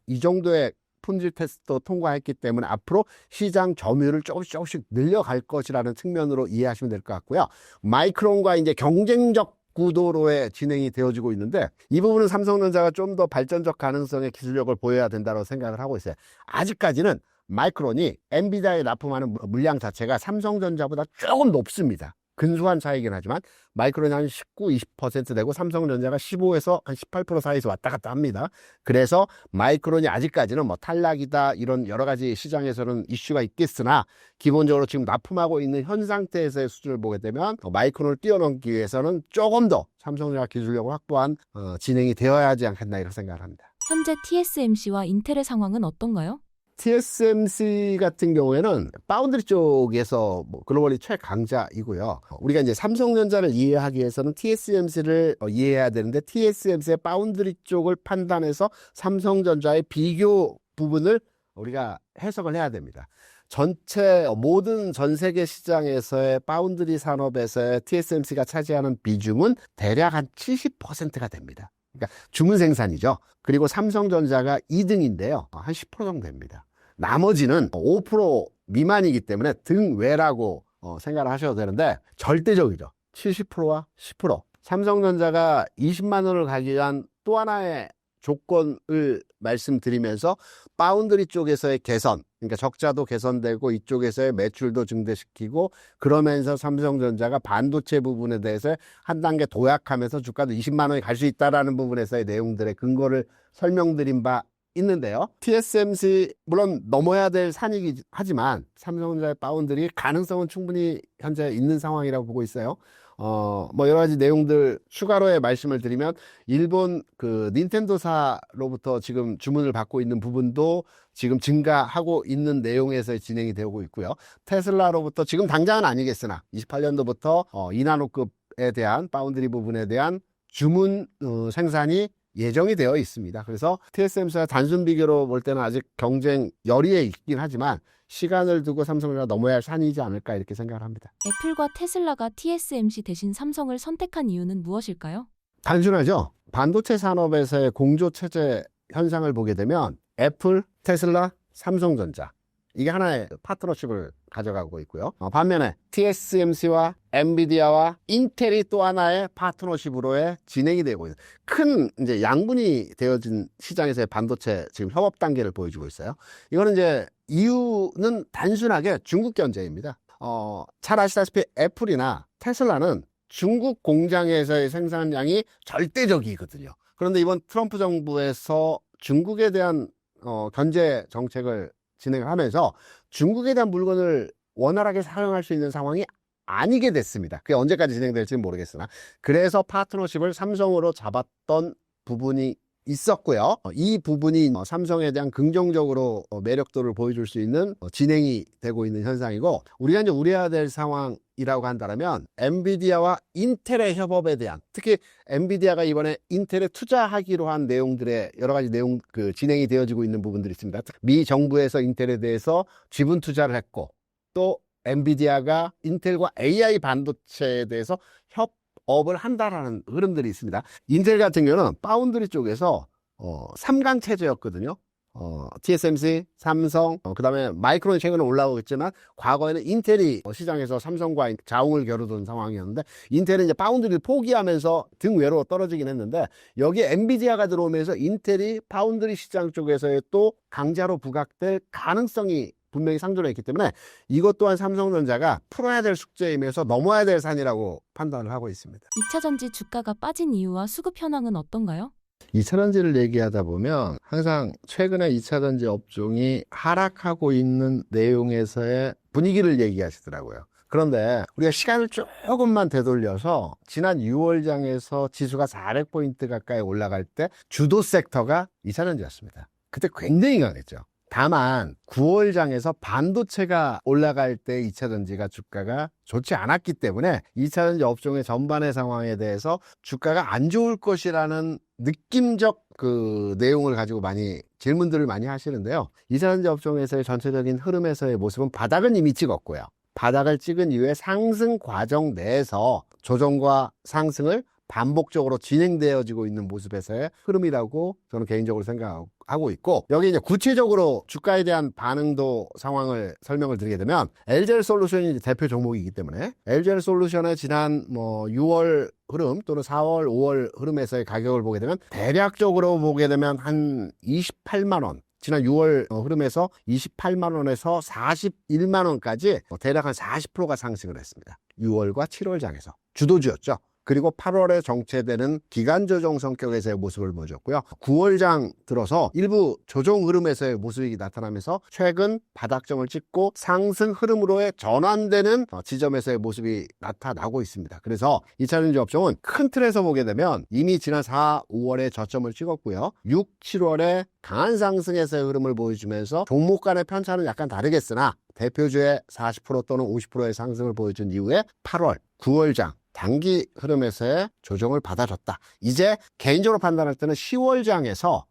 이 정도의 품질 테스트도 통과했기 때문에 앞으로 시장 점유율을 조금씩 늘려갈 것이라는 측면으로 이해하시면 될 것 같고요. 마이크론과 이제 경쟁적 구도로의 진행이 되어지고 있는데 이 부분은 삼성전자가 좀 더 발전적 가능성의 기술력을 보여야 된다고 생각을 하고 있어요. 아직까지는 마이크론이 엔비디아에 납품하는 물량 자체가 삼성전자보다 조금 높습니다. 근소한 차이긴 하지만 마이크론이 한 19, 20% 되고 삼성전자가 15에서 한 18% 사이에서 왔다 갔다 합니다. 그래서 마이크론이 아직까지는 뭐 탈락이다 이런 여러 가지 시장에서는 이슈가 있겠으나 기본적으로 지금 납품하고 있는 현 상태에서의 수준을 보게 되면 마이크론을 뛰어넘기 위해서는 조금 더 삼성전자 기술력을 확보한 진행이 되어야 하지 않겠나 이렇게 생각을 합니다. 현재 TSMC와 인텔의 상황은 어떤가요? TSMC 같은 경우에는 파운드리 쪽에서 글로벌리 최강자이고요. 우리가 이제 삼성전자를 이해하기 위해서는 TSMC를 이해해야 되는데 TSMC의 파운드리 쪽을 판단해서 삼성전자의 비교 부분을 우리가 해석을 해야 됩니다. 전체 모든 전 세계 시장에서의 파운드리 산업에서의 TSMC가 차지하는 비중은 대략 한 70%가 됩니다. 그러니까 주문 생산이죠. 그리고 삼성전자가 2등인데요. 한 10% 정도 됩니다. 나머지는 5% 미만이기 때문에 등외라고 생각을 하셔도 되는데 절대적이죠. 70%와 10%. 삼성전자가 20만 원을 가기 위한 또 하나의 조건을 말씀드리면서 파운드리 쪽에서의 개선, 그러니까 적자도 개선되고 이쪽에서의 매출도 증대시키고 그러면서 삼성전자가 반도체 부분에 대해서 한 단계 도약하면서 주가도 20만 원이 갈 수 있다라는 부분에서의 내용들의 근거를 설명드린 바 있는데요. TSMC 물론 넘어야 될 산이긴 하지만 삼성전자의 파운드리 가능성은 충분히 현재 있는 상황이라고 보고 있어요. 뭐 여러 가지 내용들 추가로의 말씀을 드리면 일본 그 닌텐도사로부터 지금 주문을 받고 있는 부분도 지금 증가하고 있는 내용에서 진행이 되고 있고요. 테슬라로부터 지금 당장은 아니겠으나 28년도부터 2나노급에 대한 파운드리 부분에 대한 주문 생산이 예정이 되어 있습니다. 그래서 TSMC와 단순 비교로 볼 때는 아직 경쟁 열의에 있긴 하지만 시간을 두고 삼성전자가 넘어야 할 산이지 않을까 이렇게 생각을 합니다. 애플과 테슬라가 TSMC 대신 삼성을 선택한 이유는 무엇일까요? 단순하죠. 반도체 산업에서의 공조체제 현상을 보게 되면 애플, 테슬라, 삼성전자 이게 하나의 파트너십을 가져가고 있고요. 반면에 TSMC와 엔비디아와 인텔이 또 하나의 파트너십으로의 진행이 되고 있는 큰 이제 양분이 되어진 시장에서의 반도체 지금 협업 단계를 보여주고 있어요. 이거는 이제 이유는 단순하게 중국 견제입니다. 잘 아시다시피 애플이나 테슬라는 중국 공장에서의 생산량이 절대적이거든요. 그런데 이번 트럼프 정부에서 중국에 대한 견제 정책을 진행을 하면서 중국에 대한 물건을 원활하게 사용할 수 있는 상황이 아니게 됐습니다. 그게 언제까지 진행될지는 모르겠으나 그래서 파트너십을 삼성으로 잡았던 부분이 있었고요. 이 부분이 삼성에 대한 긍정적으로 매력도를 보여줄 수 있는 진행이 되고 있는 현상이고, 우리가 이제 우려해야 될 상황이라고 한다면 엔비디아와 인텔의 협업에 대한, 특히 엔비디아가 이번에 인텔에 투자하기로 한 내용들의 여러 가지 내용 진행이 되어지고 있는 부분들이 있습니다. 미 정부에서 인텔에 대해서 지분 투자를 했고, 또 엔비디아가 인텔과 AI 반도체에 대해서 협업을 한다라는 흐름들이 있습니다. 인텔 같은 경우는 파운드리 쪽에서 3강 체제였거든요. TSMC, 삼성, 그다음에 마이크론이 최근에 올라오고 있지만, 과거에는 인텔이 시장에서 삼성과 자웅을 겨루던 상황이었는데, 인텔은 이제 파운드리를 포기하면서 등 외로 떨어지긴 했는데, 여기에 엔비디아가 들어오면서 인텔이 파운드리 시장 쪽에서의 또 강자로 부각될 가능성이 분명히 상존해 있기 때문에, 이것 또한 삼성전자가 풀어야 될 숙제이면서 넘어야 될 산이라고 판단을 하고 있습니다. 2차전지 주가가 빠진 이유와 수급 현황은 어떤가요? 2차전지를 얘기하다 보면 항상 최근에 2차전지 업종이 하락하고 있는 내용에서의 분위기를 얘기하시더라고요. 그런데 우리가 시간을 조금만 되돌려서 지난 6월장에서 지수가 400포인트 가까이 올라갈 때 주도 섹터가 2차전지였습니다. 그때 굉장히 강했죠. 다만 9월장에서 반도체가 올라갈 때 2차전지가 주가가 좋지 않았기 때문에 2차전지 업종의 전반의 상황에 대해서 주가가 안 좋을 것이라는 느낌적 내용을 가지고 많이 질문들을 많이 하시는데요. 2차전지 업종에서의 전체적인 흐름에서의 모습은 바닥은 이미 찍었고요. 바닥을 찍은 이후에 상승 과정 내에서 조정과 상승을 반복적으로 진행되어지고 있는 모습에서의 흐름이라고 저는 개인적으로 생각하고 있고, 여기 이제 구체적으로 주가에 대한 반응도 상황을 설명을 드리게 되면, LG엘솔루션이 대표 종목이기 때문에 LG엘솔루션의 지난 6월 흐름 또는 4월, 5월 흐름에서의 가격을 보게 되면, 대략적으로 보게 되면 한 28만 원, 지난 6월 흐름에서 28만 원에서 41만 원까지 대략 한 40%가 상승을 했습니다. 6월과 7월장에서 주도주였죠. 그리고 8월에 정체되는 기간 조정 성격에서의 모습을 보여줬고요. 9월장 들어서 일부 조정 흐름에서의 모습이 나타나면서 최근 바닥점을 찍고 상승 흐름으로의 전환되는 지점에서의 모습이 나타나고 있습니다. 그래서 2차전지 업종은 큰 틀에서 보게 되면 이미 지난 4, 5월에 저점을 찍었고요. 6, 7월에 강한 상승에서의 흐름을 보여주면서 종목 간의 편차는 약간 다르겠으나 대표주의 40% 또는 50%의 상승을 보여준 이후에 8월, 9월장 단기 흐름에서의 조정을 받아줬다. 이제 개인적으로 판단할 때는 10월장에서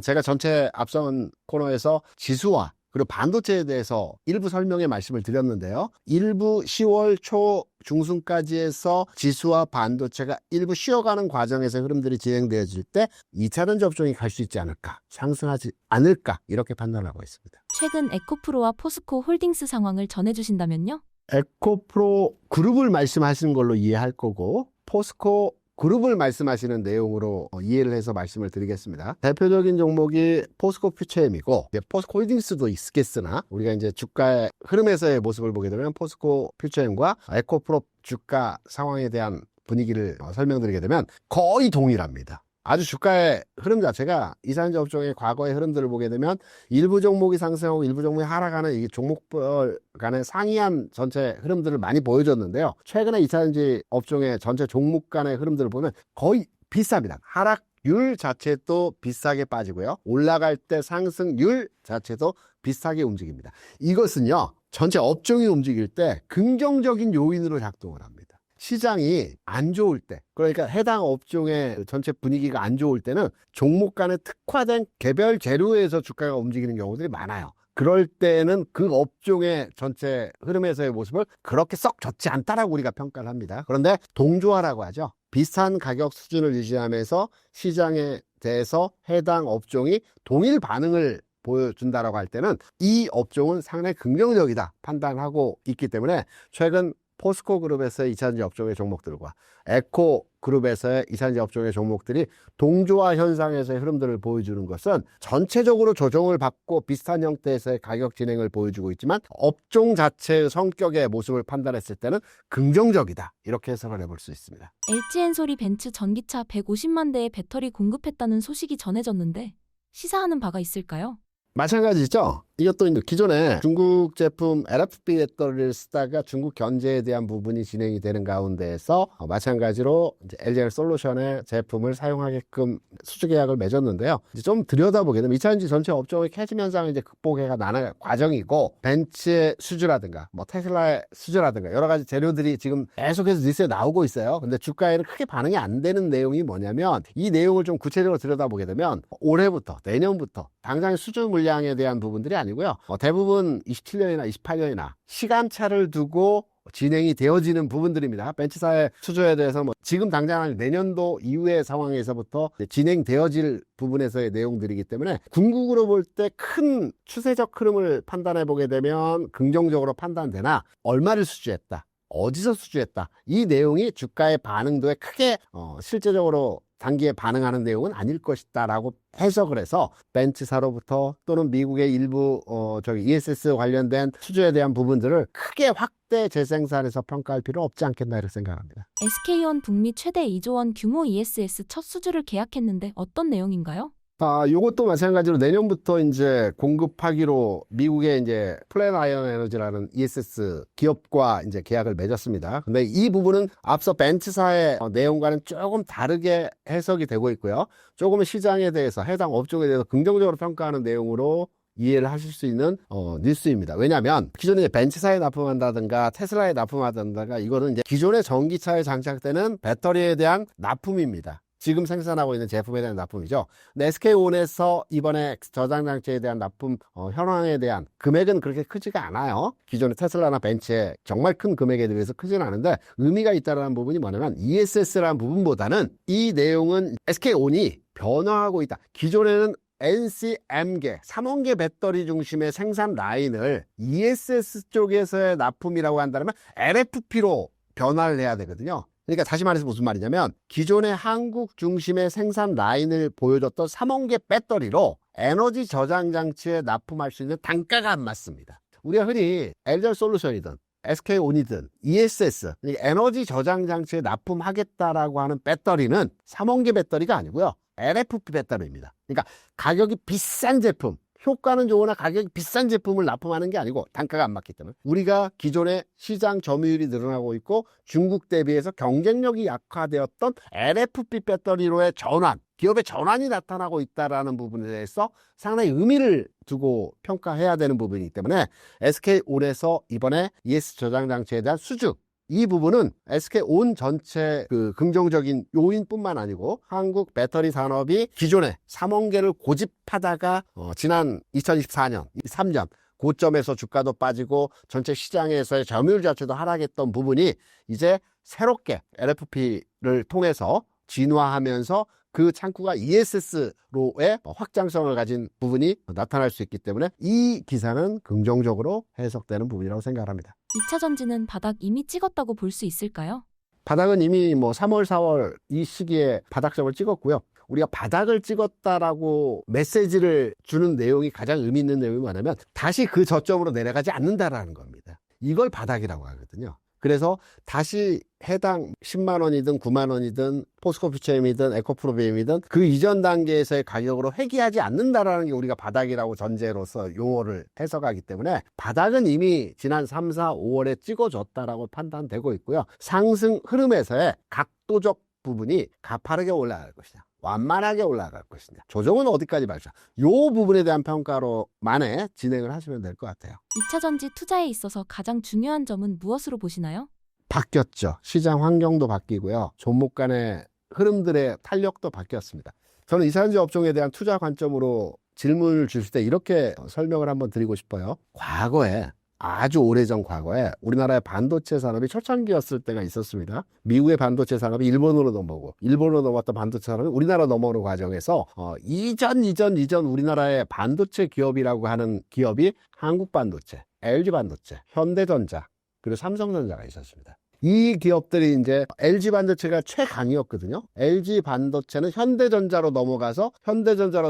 제가 전체 앞선 코너에서 지수와 그리고 반도체에 대해서 일부 설명의 말씀을 드렸는데요. 일부 10월 초 중순까지 해서 지수와 반도체가 일부 쉬어가는 과정에서 흐름들이 진행되어질 때 2차전지 업종이 갈 수 있지 않을까, 상승하지 않을까, 이렇게 판단하고 있습니다. 최근 에코프로와 포스코 홀딩스 상황을 전해주신다면요? 에코프로 그룹을 말씀하시는 걸로 이해할 거고, 포스코 그룹을 말씀하시는 내용으로 이해를 해서 말씀을 드리겠습니다. 대표적인 종목이 포스코 퓨처엠이고, 포스코 홀딩스도 있겠으나 우리가 이제 주가의 흐름에서의 모습을 보게 되면 포스코 퓨처엠과 에코프로 주가 상황에 대한 분위기를 설명드리게 되면 거의 동일합니다. 아주 주가의 흐름 자체가 2차전지 업종의 과거의 흐름들을 보게 되면 일부 종목이 상승하고 일부 종목이 하락하는 이 종목별 간의 상이한 전체 흐름들을 많이 보여줬는데요. 최근에 2차전지 업종의 전체 종목 간의 흐름들을 보면 거의 비쌉니다. 하락률 자체도 비싸게 빠지고요. 올라갈 때 상승률 자체도 비싸게 움직입니다. 이것은요, 전체 업종이 움직일 때 긍정적인 요인으로 작동을 합니다. 시장이 안 좋을 때, 그러니까 해당 업종의 전체 분위기가 안 좋을 때는 종목 간에 특화된 개별 재료에서 주가가 움직이는 경우들이 많아요. 그럴 때는 그 업종의 전체 흐름에서의 모습을 그렇게 썩 좋지 않다라고 우리가 평가를 합니다. 그런데 동조화라고 하죠. 비슷한 가격 수준을 유지하면서 시장에 대해서 해당 업종이 동일 반응을 보여준다라고 할 때는 이 업종은 상당히 긍정적이다 판단하고 있기 때문에, 최근 포스코 그룹에서의 2차전지 업종의 종목들과 에코 그룹에서의 2차전지 업종의 종목들이 동조화 현상에서의 흐름들을 보여주는 것은 전체적으로 조정을 받고 비슷한 형태에서의 가격 진행을 보여주고 있지만, 업종 자체의 성격의 모습을 판단했을 때는 긍정적이다, 이렇게 해석을 해볼 수 있습니다. LG엔솔이 벤츠 전기차 150만 대의 배터리 공급했다는 소식이 전해졌는데 시사하는 바가 있을까요? 마찬가지죠. 이것도 이제 기존에 중국 제품 LFP 배터리를 쓰다가 중국 견제에 대한 부분이 진행이 되는 가운데에서 마찬가지로 이제 LG 솔루션의 제품을 사용하게끔 수주 계약을 맺었는데요. 이제 좀 들여다보게 되면 2차전지 전체 업종의 캐즘 현상을 이제 극복해가 나는 과정이고, 벤츠의 수주라든가 뭐 테슬라의 수주라든가 여러 가지 재료들이 지금 계속해서 뉴스에 나오고 있어요. 근데 주가에는 크게 반응이 안 되는 내용이 뭐냐면, 이 내용을 좀 구체적으로 들여다보게 되면 올해부터 내년부터 당장의 수주 물량에 대한 부분들이 아니고요. 대부분 27년이나 28년이나 시간차를 두고 진행이 되어지는 부분들입니다. 벤츠사의 수주에 대해서 뭐 지금 당장 내년도 이후의 상황에서부터 진행되어질 부분에서의 내용들이기 때문에 궁극으로 볼 때 큰 추세적 흐름을 판단해 보게 되면 긍정적으로 판단되나, 얼마를 수주했다, 어디서 수주했다, 이 내용이 주가의 반응도에 크게 실제적으로 단기에 반응하는 내용은 아닐 것이다 라고 해석을 해서, 벤츠사로부터 또는 미국의 일부 ESS 관련된 수주에 대한 부분들을 크게 확대 재생산해서 평가할 필요 없지 않겠나 이렇게 생각합니다. SK온 북미 최대 2조 원 규모 ESS 첫 수주를 계약했는데 어떤 내용인가요? 요것도 마찬가지로 내년부터 이제 공급하기로 미국의 이제 플랜 아이언 에너지라는 ESS 기업과 이제 계약을 맺었습니다. 근데 이 부분은 앞서 벤츠사의 내용과는 조금 다르게 해석이 되고 있고요. 조금 시장에 대해서, 해당 업종에 대해서 긍정적으로 평가하는 내용으로 이해를 하실 수 있는 뉴스입니다. 왜냐하면 기존에 이제 벤츠사에 납품한다든가 테슬라에 납품한다든가 이거는 이제 기존의 전기차에 장착되는 배터리에 대한 납품입니다. 지금 생산하고 있는 제품에 대한 납품이죠. 근데 SK온에서 이번에 저장장치에 대한 납품 현황에 대한 금액은 그렇게 크지가 않아요. 기존의 테슬라나 벤츠의 정말 큰 금액에 비해서 크지는 않은데, 의미가 있다는 부분이 뭐냐면 ESS라는 부분보다는 이 내용은 SK온이 변화하고 있다. 기존에는 NCM계, 3원계 배터리 중심의 생산 라인을 ESS 쪽에서의 납품이라고 한다면 LFP로 변화를 해야 되거든요. 그러니까 다시 말해서 무슨 말이냐면, 기존의 한국 중심의 생산 라인을 보여줬던 3원계 배터리로 에너지 저장 장치에 납품할 수 있는 단가가 안 맞습니다. 우리가 흔히 LG 솔루션이든 SK온이든 ESS, 에너지 저장 장치에 납품하겠다라고 하는 배터리는 3원계 배터리가 아니고요, LFP 배터리입니다. 그러니까 가격이 비싼 제품, 효과는 좋으나 가격이 비싼 제품을 납품하는 게 아니고 단가가 안 맞기 때문에, 우리가 기존의 시장 점유율이 늘어나고 있고 중국 대비해서 경쟁력이 약화되었던 LFP 배터리로의 전환, 기업의 전환이 나타나고 있다는 부분에 대해서 상당히 의미를 두고 평가해야 되는 부분이기 때문에, SK온에서 이번에 ES 저장 장치에 대한 수주, 이 부분은 SK온 전체 그 긍정적인 요인뿐만 아니고 한국 배터리 산업이 기존에 3원계를 고집하다가 지난 2024년, 3년 고점에서 주가도 빠지고 전체 시장에서의 점유율 자체도 하락했던 부분이 이제 새롭게 LFP를 통해서 진화하면서 그 창구가 ESS로의 확장성을 가진 부분이 나타날 수 있기 때문에 이 기사는 긍정적으로 해석되는 부분이라고 생각합니다. 2차 전지는 바닥 이미 찍었다고 볼 수 있을까요? 바닥은 이미 3월, 4월 이 시기에 바닥점을 찍었고요. 우리가 바닥을 찍었다라고 메시지를 주는 내용이, 가장 의미 있는 내용이 뭐냐면 다시 그 저점으로 내려가지 않는다라는 겁니다. 이걸 바닥이라고 하거든요. 그래서 다시 해당 10만 원이든 9만 원이든 포스코퓨처엠이든 에코프로비엠이든 그 이전 단계에서의 가격으로 회귀하지 않는다라는 게 우리가 바닥이라고 전제로서 용어를 해석하기 때문에, 바닥은 이미 지난 3, 4, 5월에 찍어줬다라고 판단되고 있고요. 상승 흐름에서의 각도적 부분이 가파르게 올라갈 것이냐, 완만하게 올라갈 것이냐, 조정은 어디까지 발사, 요 부분에 대한 평가로만에 진행을 하시면 될 것 같아요. 2차 전지 투자에 있어서 가장 중요한 점은 무엇으로 보시나요? 바뀌었죠. 시장 환경도 바뀌고요. 종목 간의 흐름들의 탄력도 바뀌었습니다. 저는 이산지 업종에 대한 투자 관점으로 질문을 주실 때 이렇게 설명을 한번 드리고 싶어요. 과거에, 아주 오래전 과거에 우리나라의 반도체 산업이 초창기였을 때가 있었습니다. 미국의 반도체 산업이 일본으로 넘어오고, 일본으로 넘어왔던 반도체 산업이 우리나라 넘어오는 과정에서 이전 우리나라의 반도체 기업이라고 하는 기업이 한국 반도체, LG 반도체, 현대전자, 그리고 삼성전자가 있었습니다. 이 기업들이 이제 LG 반도체가 최강이었거든요. LG 반도체는 현대전자로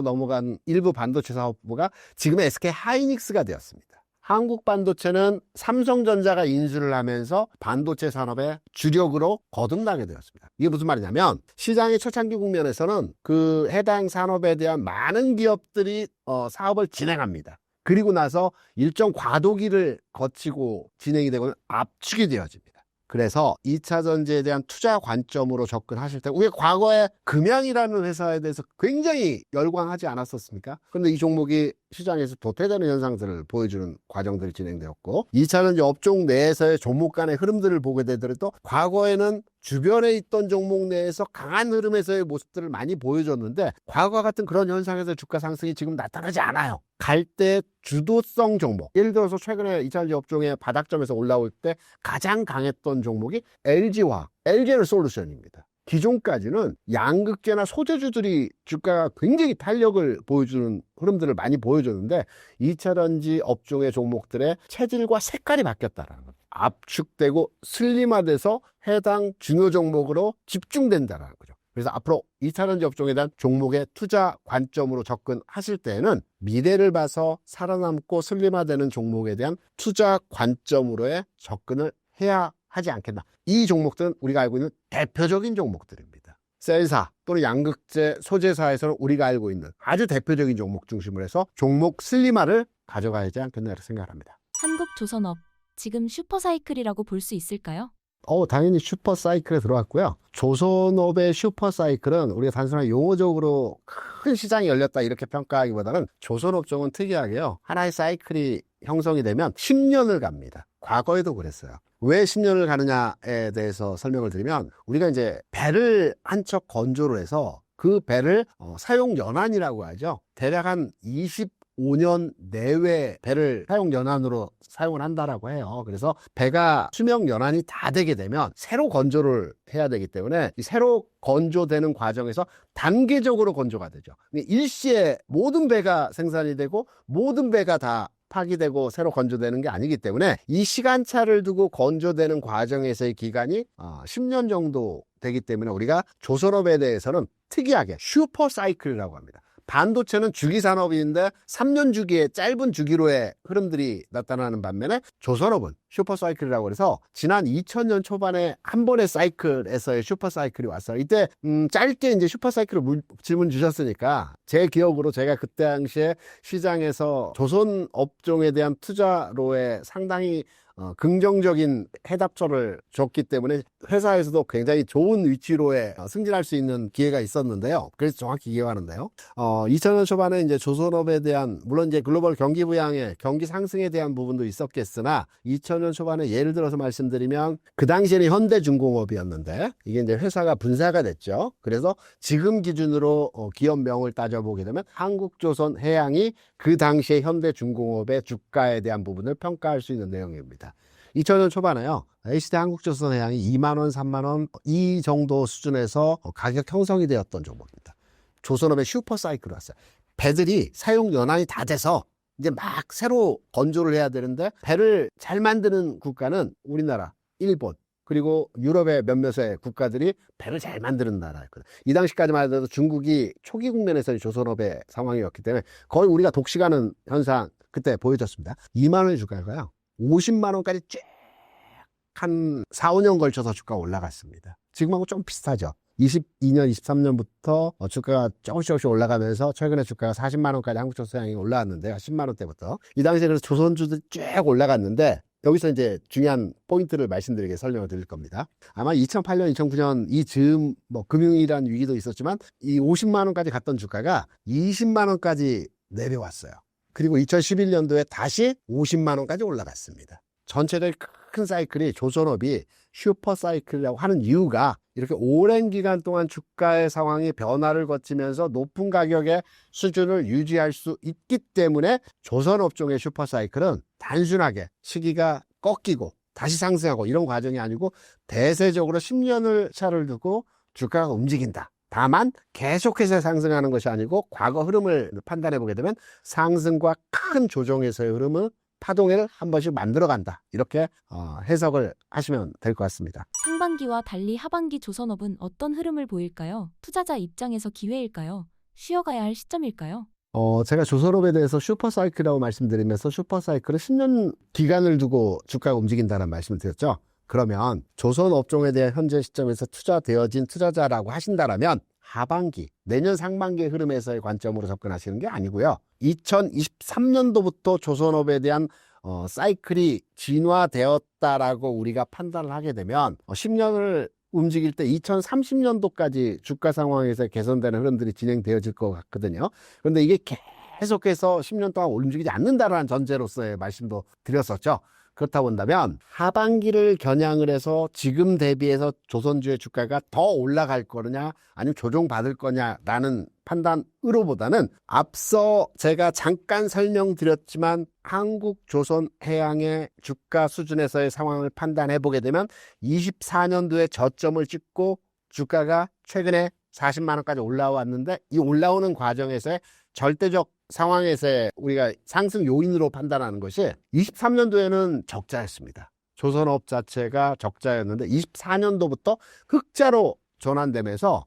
넘어간 일부 반도체 사업부가 지금의 SK 하이닉스가 되었습니다. 한국 반도체는 삼성전자가 인수를 하면서 반도체 산업의 주력으로 거듭나게 되었습니다. 이게 무슨 말이냐면, 시장의 초창기 국면에서는 그 해당 산업에 대한 많은 기업들이 사업을 진행합니다. 그리고 나서 일정 과도기를 거치고 진행이 되고는 압축이 되어집니다. 그래서 2차 전지에 대한 투자 관점으로 접근하실 때, 우리가 과거에 금양이라는 회사에 대해서 굉장히 열광하지 않았었습니까? 그런데 이 종목이 시장에서 도태되는 현상들을 보여주는 과정들이 진행되었고, 2차 전지 업종 내에서의 종목 간의 흐름들을 보게 되더라도 과거에는 주변에 있던 종목 내에서 강한 흐름에서의 모습들을 많이 보여줬는데, 과거와 같은 그런 현상에서 주가 상승이 지금 나타나지 않아요. 갈 때 주도성 종목, 예를 들어서 최근에 2차 전지 업종의 바닥점에서 올라올 때 가장 강했던 종목이 LG화학, LG에너솔루션입니다. 기존까지는 양극재나 소재주들이 주가가 굉장히 탄력을 보여주는 흐름들을 많이 보여줬는데, 2차 전지 업종의 종목들의 체질과 색깔이 바뀌었다는 거죠. 압축되고 슬림화돼서 해당 중요 종목으로 집중된다는 거죠. 그래서 앞으로 2차 전지 업종에 대한 종목의 투자 관점으로 접근하실 때는 미래를 봐서 살아남고 슬림화되는 종목에 대한 투자 관점으로의 접근을 해야 하지 않겠나. 이 종목들은 우리가 알고 있는 대표적인 종목들입니다. 셀사 또는 양극재 소재사에서는 우리가 알고 있는 아주 대표적인 종목 중심으로 해서 종목 슬림화를 가져가야 하지 않겠나 생각합니다. 한국조선업, 지금 슈퍼사이클이라고 볼 수 있을까요? 당연히 슈퍼사이클에 들어왔고요. 조선업의 슈퍼사이클은 우리가 단순한 용어적으로 큰 시장이 열렸다 이렇게 평가하기보다는, 조선업종은 특이하게요, 하나의 사이클이 형성이 되면 10년을 갑니다. 과거에도 그랬어요. 왜 10년을 가느냐에 대해서 설명을 드리면, 우리가 이제 배를 한 척 건조를 해서 그 배를 사용 연한이라고 하죠. 대략 한 25년 내외 배를 사용 연한으로 사용을 한다라고 해요. 그래서 배가 수명 연한이 다 되게 되면 새로 건조를 해야 되기 때문에, 이 새로 건조되는 과정에서 단계적으로 건조가 되죠. 일시에 모든 배가 생산이 되고 모든 배가 다 파기되고 새로 건조되는 게 아니기 때문에, 이 시간차를 두고 건조되는 과정에서의 기간이 10년 정도 되기 때문에, 우리가 조선업에 대해서는 특이하게 슈퍼사이클이라고 합니다. 반도체는 주기 산업인데 3년 주기의 짧은 주기로의 흐름들이 나타나는 반면에, 조선업은 슈퍼사이클이라고 해서 지난 2000년 초반에 한 번의 사이클에서의 슈퍼사이클이 왔어요. 이때 짧게 이제 슈퍼사이클을 질문 주셨으니까, 제 기억으로 제가 그때 당시에 시장에서 조선업종에 대한 투자로에 상당히 긍정적인 해답처를 줬기 때문에 회사에서도 굉장히 좋은 위치로에 승진할 수 있는 기회가 있었는데요. 그래서 정확히 기억하는데요. 2000년 초반에 이제 조선업에 대한, 물론 이제 글로벌 경기 부양의 경기 상승에 대한 부분도 있었겠으나, 2000년 초반에 예를 들어서 말씀드리면, 그 당시에는 현대중공업이었는데 이게 이제 회사가 분사가 됐죠. 그래서 지금 기준으로 기업명을 따져보게 되면 한국조선해양이 그 당시에 현대중공업의 주가에 대한 부분을 평가할 수 있는 내용입니다. 2000년 초반에요, HD 한국조선해양이 2만원, 3만원 이 정도 수준에서 가격 형성이 되었던 종목입니다. 조선업의 슈퍼사이클이 왔어요. 배들이 사용 연한이 다 돼서 이제 막 새로 건조를 해야 되는데, 배를 잘 만드는 국가는 우리나라, 일본, 그리고 유럽의 몇몇의 국가들이 배를 잘 만드는 나라였거든요. 이 당시까지만 해도 중국이 초기 국면에서의 조선업의 상황이었기 때문에 거의 우리가 독식하는 현상 그때 보여줬습니다. 2만 원의 주가가요, 50만 원까지 쭉 한 4, 5년 걸쳐서 주가가 올라갔습니다. 지금하고 좀 비슷하죠. 22년, 23년부터 주가가 조금씩 올라가면서 최근에 주가가 40만 원까지 한국조선해양이 올라왔는데요. 10만 원대부터. 이 당시에 그래서 조선주들이 쭉 올라갔는데, 여기서 이제 중요한 포인트를 말씀드리게 설명을 드릴 겁니다. 아마 2008년, 2009년 이 즈음 금융이란 위기도 있었지만, 이 50만 원까지 갔던 주가가 20만 원까지 내려왔어요. 그리고 2011년도에 다시 50만 원까지 올라갔습니다. 전체적인 큰 사이클이, 조선업이 슈퍼사이클이라고 하는 이유가, 이렇게 오랜 기간 동안 주가의 상황이 변화를 거치면서 높은 가격의 수준을 유지할 수 있기 때문에, 조선업종의 슈퍼사이클은 단순하게 시기가 꺾이고 다시 상승하고 이런 과정이 아니고, 대세적으로 10년을 차를 두고 주가가 움직인다. 다만 계속해서 상승하는 것이 아니고, 과거 흐름을 판단해 보게 되면 상승과 큰 조정에서의 흐름을, 파동을 한 번씩 만들어간다. 이렇게 해석을 하시면 될 것 같습니다. 상반기와 달리 하반기 조선업은 어떤 흐름을 보일까요? 투자자 입장에서 기회일까요? 쉬어가야 할 시점일까요? 제가 조선업에 대해서 슈퍼사이클이라고 말씀드리면서, 슈퍼사이클은 10년 기간을 두고 주가가 움직인다는 말씀을 드렸죠. 그러면 조선업종에 대한 현재 시점에서 투자되어진 투자자라고 하신다면, 하반기, 내년 상반기의 흐름에서의 관점으로 접근하시는 게 아니고요, 2023년도부터 조선업에 대한 사이클이 진화되었다라고 우리가 판단을 하게 되면 10년을 움직일 때 2030년도까지 주가 상황에서 개선되는 흐름들이 진행되어질 것 같거든요. 그런데 이게 계속해서 10년 동안 움직이지 않는다라는 전제로서의 말씀도 드렸었죠. 그렇다 본다면 하반기를 겨냥을 해서 지금 대비해서 조선주의 주가가 더 올라갈 거냐 아니면 조정받을 거냐라는 판단으로보다는 앞서 제가 잠깐 설명드렸지만 한국조선해양의 주가 수준에서의 상황을 판단해 보게 되면 24년도에 저점을 찍고 주가가 최근에 40만 원까지 올라왔는데 이 올라오는 과정에서의 절대적 상황에서의 우리가 상승 요인으로 판단하는 것이 23년도에는 적자였습니다. 조선업 자체가 적자였는데 24년도부터 흑자로 전환되면서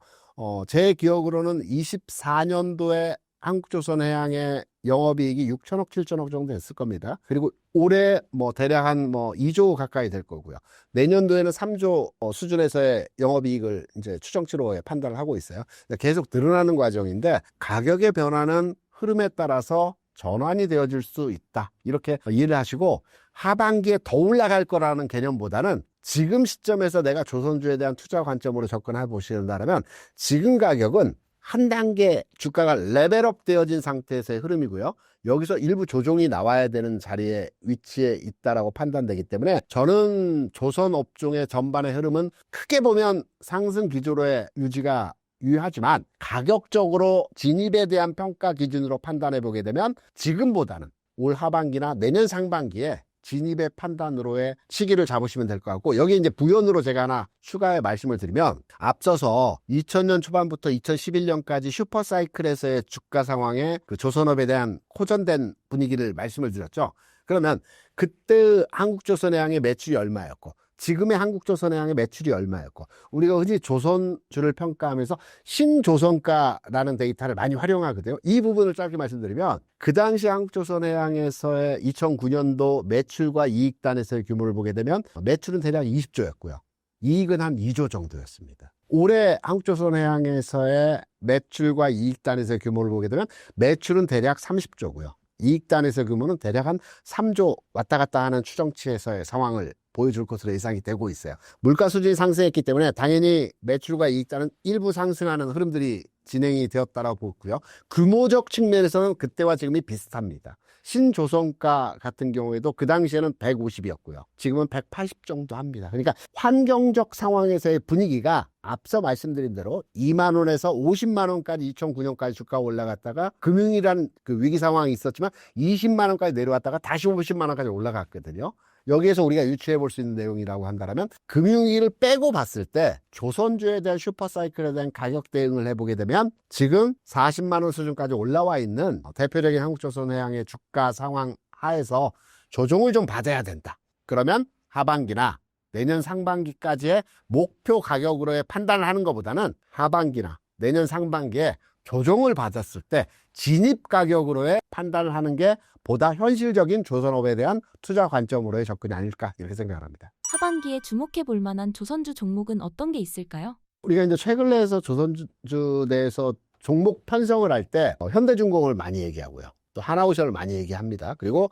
제 기억으로는 24년도에 한국조선해양의 영업이익이 6천억, 7천억 정도 됐을 겁니다. 그리고 올해 대략 한 2조 가까이 될 거고요. 내년도에는 3조 수준에서의 영업이익을 이제 추정치로 판단을 하고 있어요. 계속 늘어나는 과정인데 가격의 변화는 흐름에 따라서 전환이 되어질 수 있다. 이렇게 이해를 하시고 하반기에 더 올라갈 거라는 개념보다는 지금 시점에서 내가 조선주에 대한 투자 관점으로 접근해 보신다면 지금 가격은 한 단계 주가가 레벨업 되어진 상태에서의 흐름이고요. 여기서 일부 조정이 나와야 되는 자리에 위치해 있다라고 판단되기 때문에 저는 조선 업종의 전반의 흐름은 크게 보면 상승 기조로의 유지가 유효하지만 가격적으로 진입에 대한 평가 기준으로 판단해 보게 되면 지금보다는 올 하반기나 내년 상반기에 진입의 판단으로의 시기를 잡으시면 될 것 같고 여기 이제 부연으로 제가 하나 추가의 말씀을 드리면 앞서서 2000년 초반부터 2011년까지 슈퍼사이클에서의 주가 상황에 그 조선업에 대한 호전된 분위기를 말씀을 드렸죠. 그러면 그때 한국조선해양의 매출이 얼마였고 지금의 한국조선해양의 매출이 얼마였고 우리가 흔히 조선주를 평가하면서 신조선가라는 데이터를 많이 활용하거든요. 이 부분을 짧게 말씀드리면 그 당시 한국조선해양에서의 2009년도 매출과 이익단에서의 규모를 보게 되면 매출은 대략 20조였고요. 이익은 한 2조 정도였습니다. 올해 한국조선해양에서의 매출과 이익단에서의 규모를 보게 되면 매출은 대략 30조고요. 이익단에서의 규모는 대략 한 3조 왔다 갔다 하는 추정치에서의 상황을 보여줄 것으로 예상이 되고 있어요. 물가 수준이 상승했기 때문에 당연히 매출과 이익단은 일부 상승하는 흐름들이 진행이 되었다고 보고요. 규모적 측면에서는 그때와 지금이 비슷합니다. 신조선가 같은 경우에도 그 당시에는 150이었고요. 지금은 180 정도 합니다. 그러니까 환경적 상황에서의 분위기가 앞서 말씀드린 대로 2만 원에서 50만 원까지 2009년까지 주가가 올라갔다가 금융이라는 그 위기 상황이 있었지만 20만 원까지 내려왔다가 다시 50만 원까지 올라갔거든요. 여기에서 우리가 유추해 볼 수 있는 내용이라고 한다면 금융위기를 빼고 봤을 때 조선주에 대한 슈퍼사이클에 대한 가격 대응을 해보게 되면 지금 40만 원 수준까지 올라와 있는 대표적인 한국조선해양의 주가 상황 하에서 조정을 좀 받아야 된다. 그러면 하반기나 내년 상반기까지의 목표 가격으로의 판단을 하는 것보다는 하반기나 내년 상반기에 조정을 받았을 때 진입 가격으로의 판단을 하는 게 보다 현실적인 조선업에 대한 투자 관점으로의 접근이 아닐까 이렇게 생각을 합니다. 하반기에 주목해 볼 만한 조선주 종목은 어떤 게 있을까요? 우리가 이제 최근 내에서 조선주 내에서 종목 편성을 할 때 현대중공업을 많이 얘기하고요. 또 하나오션을 많이 얘기합니다. 그리고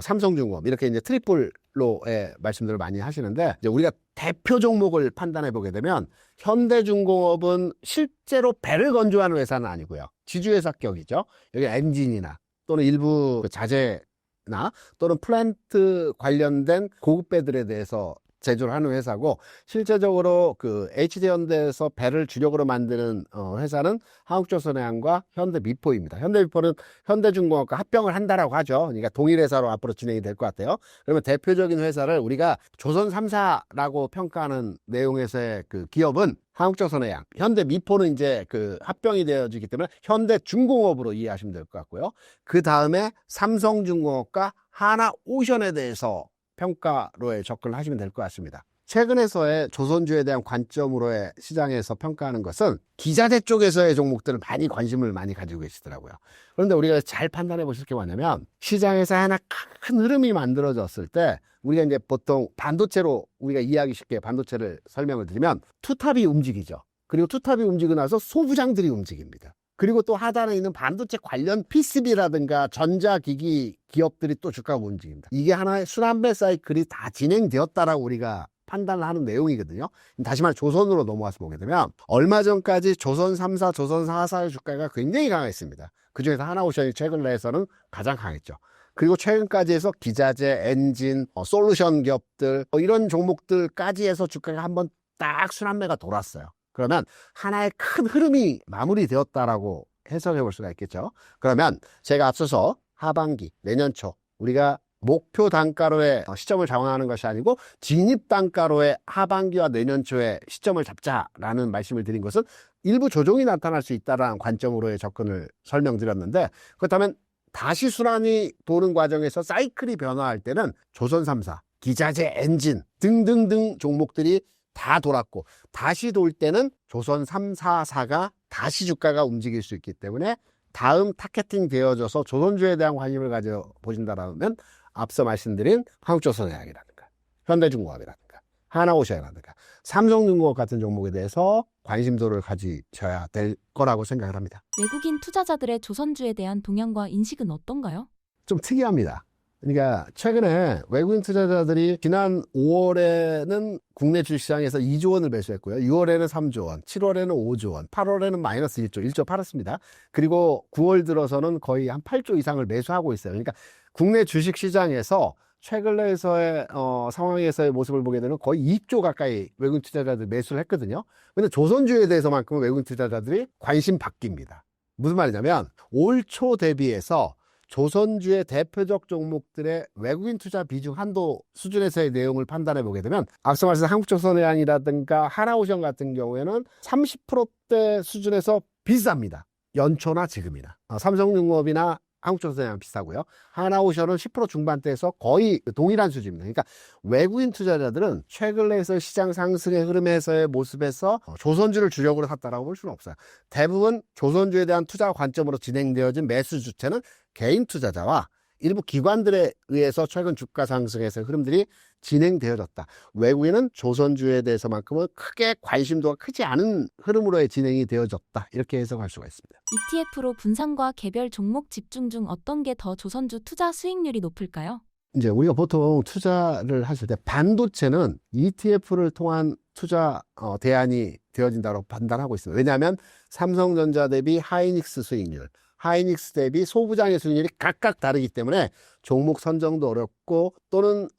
삼성중공업 이렇게 이제 트리플로의 말씀들을 많이 하시는데 이제 우리가 대표 종목을 판단해 보게 되면 현대중공업은 실제로 배를 건조하는 회사는 아니고요. 지주회사격이죠. 여기 엔진이나 또는 일부 자재나 또는 플랜트 관련된 고급 배들에 대해서 제조를 하는 회사고 실제적으로 그 HD현대에서 배를 주력으로 만드는 회사는 한국조선해양과 현대미포입니다. 현대미포는 현대중공업과 합병을 한다라고 하죠. 그러니까 동일회사로 앞으로 진행이 될 것 같아요. 그러면 대표적인 회사를 우리가 조선 3사라고 평가하는 내용에서의 그 기업은 한국조선해양, 현대미포는 이제 그 합병이 되어지기 때문에 현대중공업으로 이해하시면 될 것 같고요. 그 다음에 삼성중공업과 하나오션에 대해서 평가로의 접근을 하시면 될 것 같습니다. 최근에서의 조선주에 대한 관점으로의 시장에서 평가하는 것은 기자재 쪽에서의 종목들을 많이 관심을 많이 가지고 계시더라고요. 그런데 우리가 잘 판단해 보실 게 뭐냐면 시장에서 하나 큰 흐름이 만들어졌을 때 우리가 이제 보통 반도체로 우리가 이해하기 쉽게 반도체를 설명을 드리면 투탑이 움직이죠. 그리고 투탑이 움직이고 나서 소부장들이 움직입니다. 그리고 또 하단에 있는 반도체 관련 PCB라든가 전자기기 기업들이 또 주가가 움직입니다. 이게 하나의 순환배 사이클이 다 진행되었다라고 우리가 판단을 하는 내용이거든요. 다시 말해 조선으로 넘어와서 보게 되면 얼마 전까지 조선 3사, 조선 4사의 주가가 굉장히 강했습니다. 그중에서 하나오션이 최근 내에서는 가장 강했죠. 그리고 최근까지 해서 기자재, 엔진, 솔루션 기업들 이런 종목들까지 해서 주가가 한번 딱 순환매가 돌았어요. 그러면 하나의 큰 흐름이 마무리되었다라고 해석해 볼 수가 있겠죠. 그러면 제가 앞서서 하반기, 내년 초 우리가 목표 단가로의 시점을 잡아가는 것이 아니고 진입 단가로의 하반기와 내년 초에 시점을 잡자라는 말씀을 드린 것은 일부 조정이 나타날 수 있다는 관점으로의 접근을 설명드렸는데, 그렇다면 다시 순환이 도는 과정에서 사이클이 변화할 때는 조선 3사, 기자재, 엔진 등등등 종목들이 다 돌았고 다시 돌 때는 조선 3, 4사가 다시 주가가 움직일 수 있기 때문에 다음 타겟팅 되어져서 조선주에 대한 관심을 가져보신다면 앞서 말씀드린 한국조선해양이라든가 현대중공업이라든가 하나오션이라든가 삼성중공업 같은 종목에 대해서 관심도를 가지셔야 될 거라고 생각을 합니다. 외국인 투자자들의 조선주에 대한 동향과 인식은 어떤가요? 좀 특이합니다. 그러니까 최근에 외국인 투자자들이 지난 5월에는 국내 주식시장에서 2조 원을 매수했고요. 6월에는 3조 원, 7월에는 5조 원, 8월에는 마이너스 1조 팔았습니다. 그리고 9월 들어서는 거의 한 8조 이상을 매수하고 있어요. 그러니까 국내 주식시장에서 최근 내에서의 상황에서의 모습을 보게 되면 거의 2조 가까이 외국인 투자자들이 매수를 했거든요. 근데 조선주에 대해서만큼은 외국인 투자자들이 관심 바뀝니다. 무슨 말이냐면 올 초 대비해서 조선주의 대표적 종목들의 외국인 투자 비중 한도 수준에서의 내용을 판단해 보게 되면 앞서 말씀드린 한국조선해양이라든가 하나오션 같은 경우에는 30%대 수준에서 비쌉니다. 연초나 지금이나. 삼성중공업이나 한국조선해양 비슷하고요. 하나오션은 10% 중반대에서 거의 동일한 수준입니다. 그러니까 외국인 투자자들은 최근 내에서 시장 상승의 흐름에서의 모습에서 조선주를 주력으로 샀다라고 볼 수는 없어요. 대부분 조선주에 대한 투자 관점으로 진행되어진 매수 주체는 개인 투자자와 일부 기관들에 의해서 최근 주가 상승에서의 흐름들이 진행되어졌다. 외국인은 조선주에 대해서만큼은 크게 관심도가 크지 않은 흐름으로의 진행이 되어졌다. 이렇게 해석할 수가 있습니다. ETF로 분산과 개별 종목 집중 중 어떤 게 더 조선주 투자 수익률이 높을까요? 이제 우리가 보통 투자를 하실 때 반도체는 ETF를 통한 투자 대안이 되어진다고 판단하고 있습니다. 왜냐하면 삼성전자 대비 하이닉스 수익률, 하이닉스 대비 소부장의 수익률이 각각 다르기 때문에 종목 선정도 어렵고 또는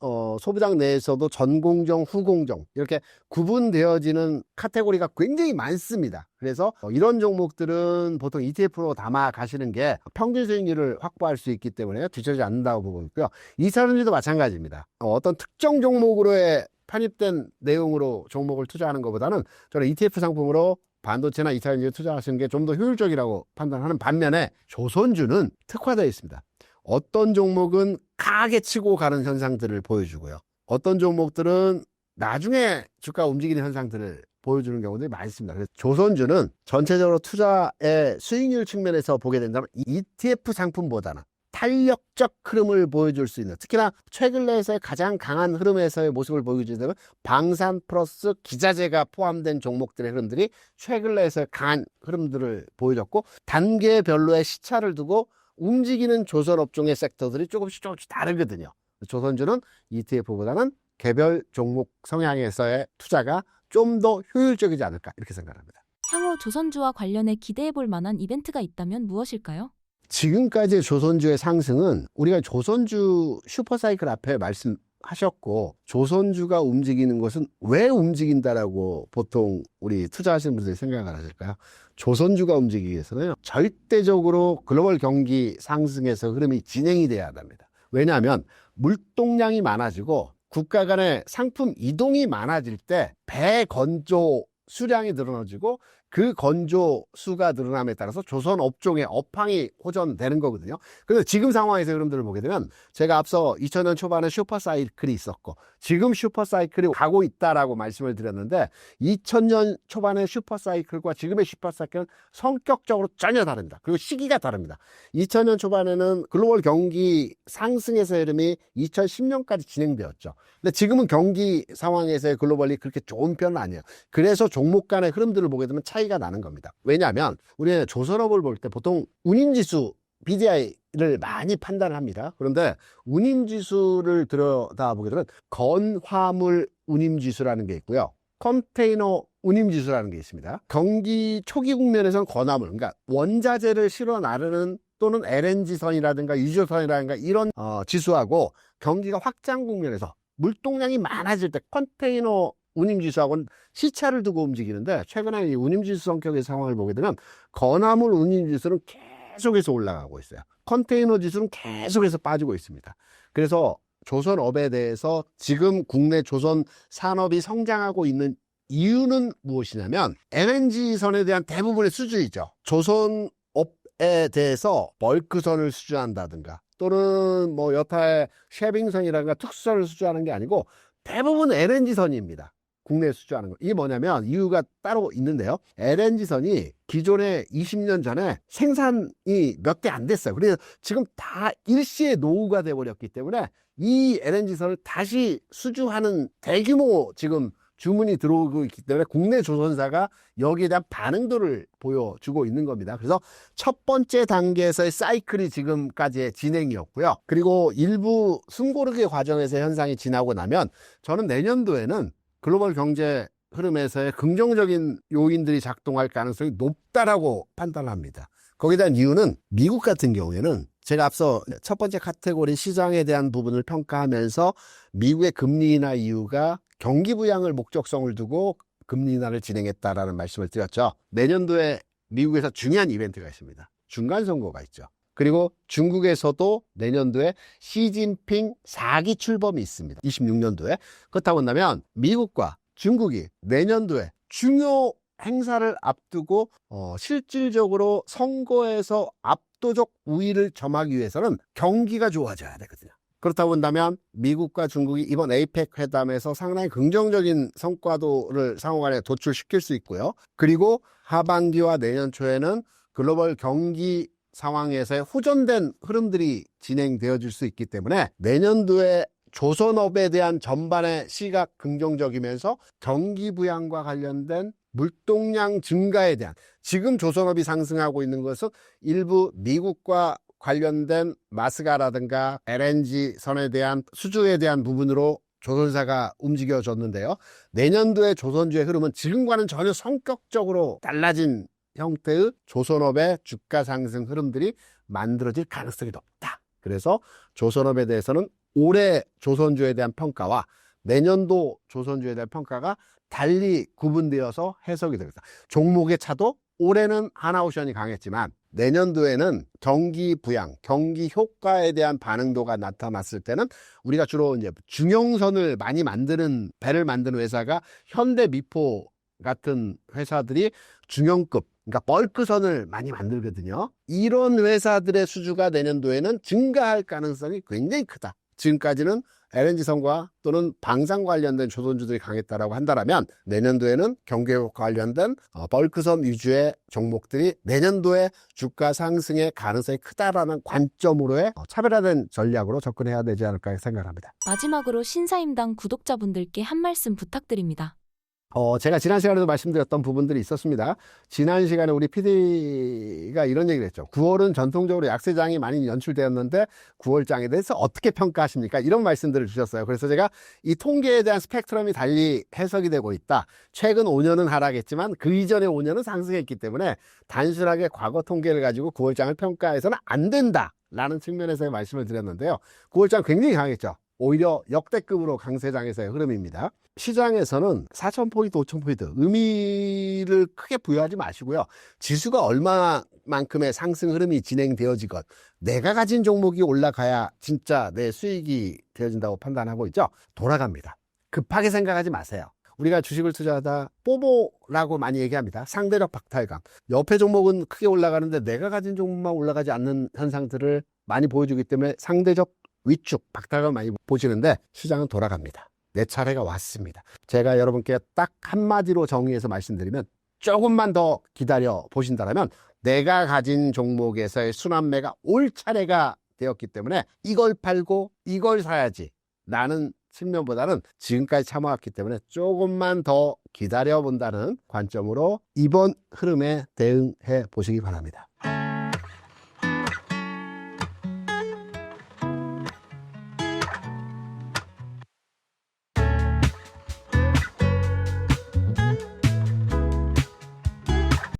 소부장 내에서도 전공정, 후공정 이렇게 구분되어지는 카테고리가 굉장히 많습니다. 그래서 이런 종목들은 보통 ETF로 담아 가시는 게 평균 수익률을 확보할 수 있기 때문에 뒤처지지 않는다고 보고 있고요. 이차전지도 마찬가지입니다. 어떤 특정 종목으로의 편입된 내용으로 종목을 투자하는 것보다는 저는 ETF 상품으로 반도체나 이차전지에 투자하시는 게 좀 더 효율적이라고 판단하는 반면에 조선주는 특화되어 있습니다. 어떤 종목은 강하게 치고 가는 현상들을 보여주고요. 어떤 종목들은 나중에 주가 움직이는 현상들을 보여주는 경우들이 많습니다. 그래서 조선주는 전체적으로 투자의 수익률 측면에서 보게 된다면 ETF 상품보다는 탄력적 흐름을 보여줄 수 있는, 특히나 최근 내에서의 가장 강한 흐름에서의 모습을 보여주려면 방산 플러스 기자재가 포함된 종목들의 흐름들이 최근 내에서의 강한 흐름들을 보여줬고, 단계별로의 시차를 두고 움직이는 조선업종의 섹터들이 조금씩 다르거든요. 조선주는 ETF보다는 개별 종목 성향에서의 투자가 좀 더 효율적이지 않을까 이렇게 생각합니다. 향후 조선주와 관련해 기대해 볼 만한 이벤트가 있다면 무엇일까요? 지금까지의 조선주의 상승은 우리가 조선주 슈퍼사이클 앞에 말씀하셨고, 조선주가 움직이는 것은 왜 움직인다라고 보통 우리 투자하시는 분들이 생각을 하실까요? 조선주가 움직이기 위해서는 절대적으로 글로벌 경기 상승에서 흐름이 진행이 돼야 합니다. 왜냐하면 물동량이 많아지고 국가 간의 상품 이동이 많아질 때 배 건조 수량이 늘어나지고 그 건조 수가 늘어남에 따라서 조선 업종의 업황이 호전되는 거거든요. 그래서 지금 상황에서 흐름들을 보게 되면 제가 앞서 2000년 초반에 슈퍼사이클이 있었고 지금 슈퍼사이클이 가고 있다라고 말씀을 드렸는데, 2000년 초반의 슈퍼사이클과 지금의 슈퍼사이클은 성격적으로 전혀 다릅니다. 그리고 시기가 다릅니다. 2000년 초반에는 글로벌 경기 상승에서의 흐름이 2010년까지 진행되었죠. 근데 지금은 경기 상황에서의 글로벌이 그렇게 좋은 편은 아니에요. 그래서 종목 간의 흐름들을 보게 되면 차이가 차이가 나는 겁니다. 왜냐하면 우리는 조선업을 볼 때 보통 운임지수 BDI를 많이 판단을 합니다. 그런데 운임지수를 들여다보게 되면 건화물 운임지수라는 게 있고요. 컨테이너 운임지수라는 게 있습니다. 경기 초기 국면에서는 건화물, 그러니까 원자재를 실어 나르는 또는 LNG선이라든가 유조선이라든가 이런 지수하고 경기가 확장 국면에서 물동량이 많아질 때 컨테이너 운임지수하고는 시차를 두고 움직이는데, 최근에 이 운임지수 성격의 상황을 보게 되면 건화물 운임지수는 계속해서 올라가고 있어요. 컨테이너 지수는 계속해서 빠지고 있습니다. 그래서 조선업에 대해서 지금 국내 조선 산업이 성장하고 있는 이유는 무엇이냐면 LNG선에 대한 대부분의 수주이죠. 조선업에 대해서 벌크선을 수주한다든가 또는 뭐 여타의 쉐빙선이라든가 특수선을 수주하는 게 아니고 대부분 LNG선입니다. 국내에 수주하는 거. 이게 뭐냐면 이유가 따로 있는데요. LNG선이 기존에 20년 전에 생산이 몇 개 안 됐어요. 그래서 지금 다 일시에 노후가 돼버렸기 때문에 이 LNG선을 다시 수주하는 대규모 지금 주문이 들어오고 있기 때문에 국내 조선사가 여기에 대한 반응도를 보여주고 있는 겁니다. 그래서 첫 번째 단계에서의 사이클이 지금까지의 진행이었고요. 그리고 일부 숨고르기 과정에서 현상이 지나고 나면 저는 내년도에는 글로벌 경제 흐름에서의 긍정적인 요인들이 작동할 가능성이 높다라고 판단합니다. 거기에 대한 이유는 미국 같은 경우에는 제가 앞서 첫 번째 카테고리 시장에 대한 부분을 평가하면서 미국의 금리 인하 이유가 경기 부양을 목적성을 두고 금리 인하를 진행했다라는 말씀을 드렸죠. 내년도에 미국에서 중요한 이벤트가 있습니다. 중간 선거가 있죠. 그리고 중국에서도 내년도에 시진핑 4기 출범이 있습니다. 26년도에. 그렇다고 한다면 미국과 중국이 내년도에 중요 행사를 앞두고 실질적으로 선거에서 압도적 우위를 점하기 위해서는 경기가 좋아져야 되거든요. 그렇다고 한다면 미국과 중국이 이번 에이펙 회담에서 상당히 긍정적인 성과도를 상호간에 도출시킬 수 있고요. 그리고 하반기와 내년 초에는 글로벌 경기 상황에서의 호전된 흐름들이 진행되어질 수 있기 때문에 내년도에 조선업에 대한 전반의 시각 긍정적이면서 경기 부양과 관련된 물동량 증가에 대한, 지금 조선업이 상승하고 있는 것은 일부 미국과 관련된 마스가라든가 LNG 선에 대한 수주에 대한 부분으로 조선사가 움직여졌는데요. 내년도에 조선주의 흐름은 지금과는 전혀 성격적으로 달라진 형태의 조선업의 주가 상승 흐름들이 만들어질 가능성이 높다. 그래서 조선업에 대해서는 올해 조선주에 대한 평가와 내년도 조선주에 대한 평가가 달리 구분되어서 해석이 됩니다. 종목의 차도 올해는 하나오션이 강했지만 내년도에는 경기 부양, 경기 효과에 대한 반응도가 나타났을 때는 우리가 주로 이제 중형선을 많이 만드는, 배를 만드는 회사가 현대미포 같은 회사들이 중형급, 그러니까 벌크선을 많이 만들거든요. 이런 회사들의 수주가 내년도에는 증가할 가능성이 굉장히 크다. 지금까지는 LNG선과 또는 방산 관련된 조선주들이 강했다라고 한다면 내년도에는 경기와 관련된 벌크선 위주의 종목들이 내년도에 주가 상승의 가능성이 크다라는 관점으로의 차별화된 전략으로 접근해야 되지 않을까 생각합니다. 마지막으로 신사임당 구독자분들께 한 말씀 부탁드립니다. 제가 지난 시간에도 말씀드렸던 부분들이 있었습니다. 지난 시간에 우리 PD가 이런 얘기를 했죠. 9월은 전통적으로 약세장이 많이 연출되었는데 9월장에 대해서 어떻게 평가하십니까? 이런 말씀들을 주셨어요. 그래서 제가 이 통계에 대한 스펙트럼이 달리 해석이 되고 있다. 최근 5년은 하락했지만 그 이전의 5년은 상승했기 때문에 단순하게 과거 통계를 가지고 9월장을 평가해서는 안 된다라는 측면에서의 말씀을 드렸는데요. 9월장 굉장히 강했죠. 오히려 역대급으로 강세장에서의 흐름입니다. 시장에서는 4,000포인트, 5,000포인트 의미를 크게 부여하지 마시고요. 지수가 얼마만큼의 상승 흐름이 진행되어지건 내가 가진 종목이 올라가야 진짜 내 수익이 되어진다고 판단하고 있죠. 돌아갑니다. 급하게 생각하지 마세요. 우리가 주식을 투자하다 뽀뽀라고 많이 얘기합니다. 상대적 박탈감. 옆에 종목은 크게 올라가는데 내가 가진 종목만 올라가지 않는 현상들을 많이 보여주기 때문에 상대적 위축, 박탈감 많이 보시는데 시장은 돌아갑니다. 내 차례가 왔습니다. 제가 여러분께 딱 한마디로 정의해서 말씀드리면 조금만 더 기다려 보신다면 내가 가진 종목에서의 순환매가 올 차례가 되었기 때문에 이걸 팔고 이걸 사야지 라는 측면보다는 지금까지 참아왔기 때문에 조금만 더 기다려본다는 관점으로 이번 흐름에 대응해 보시기 바랍니다.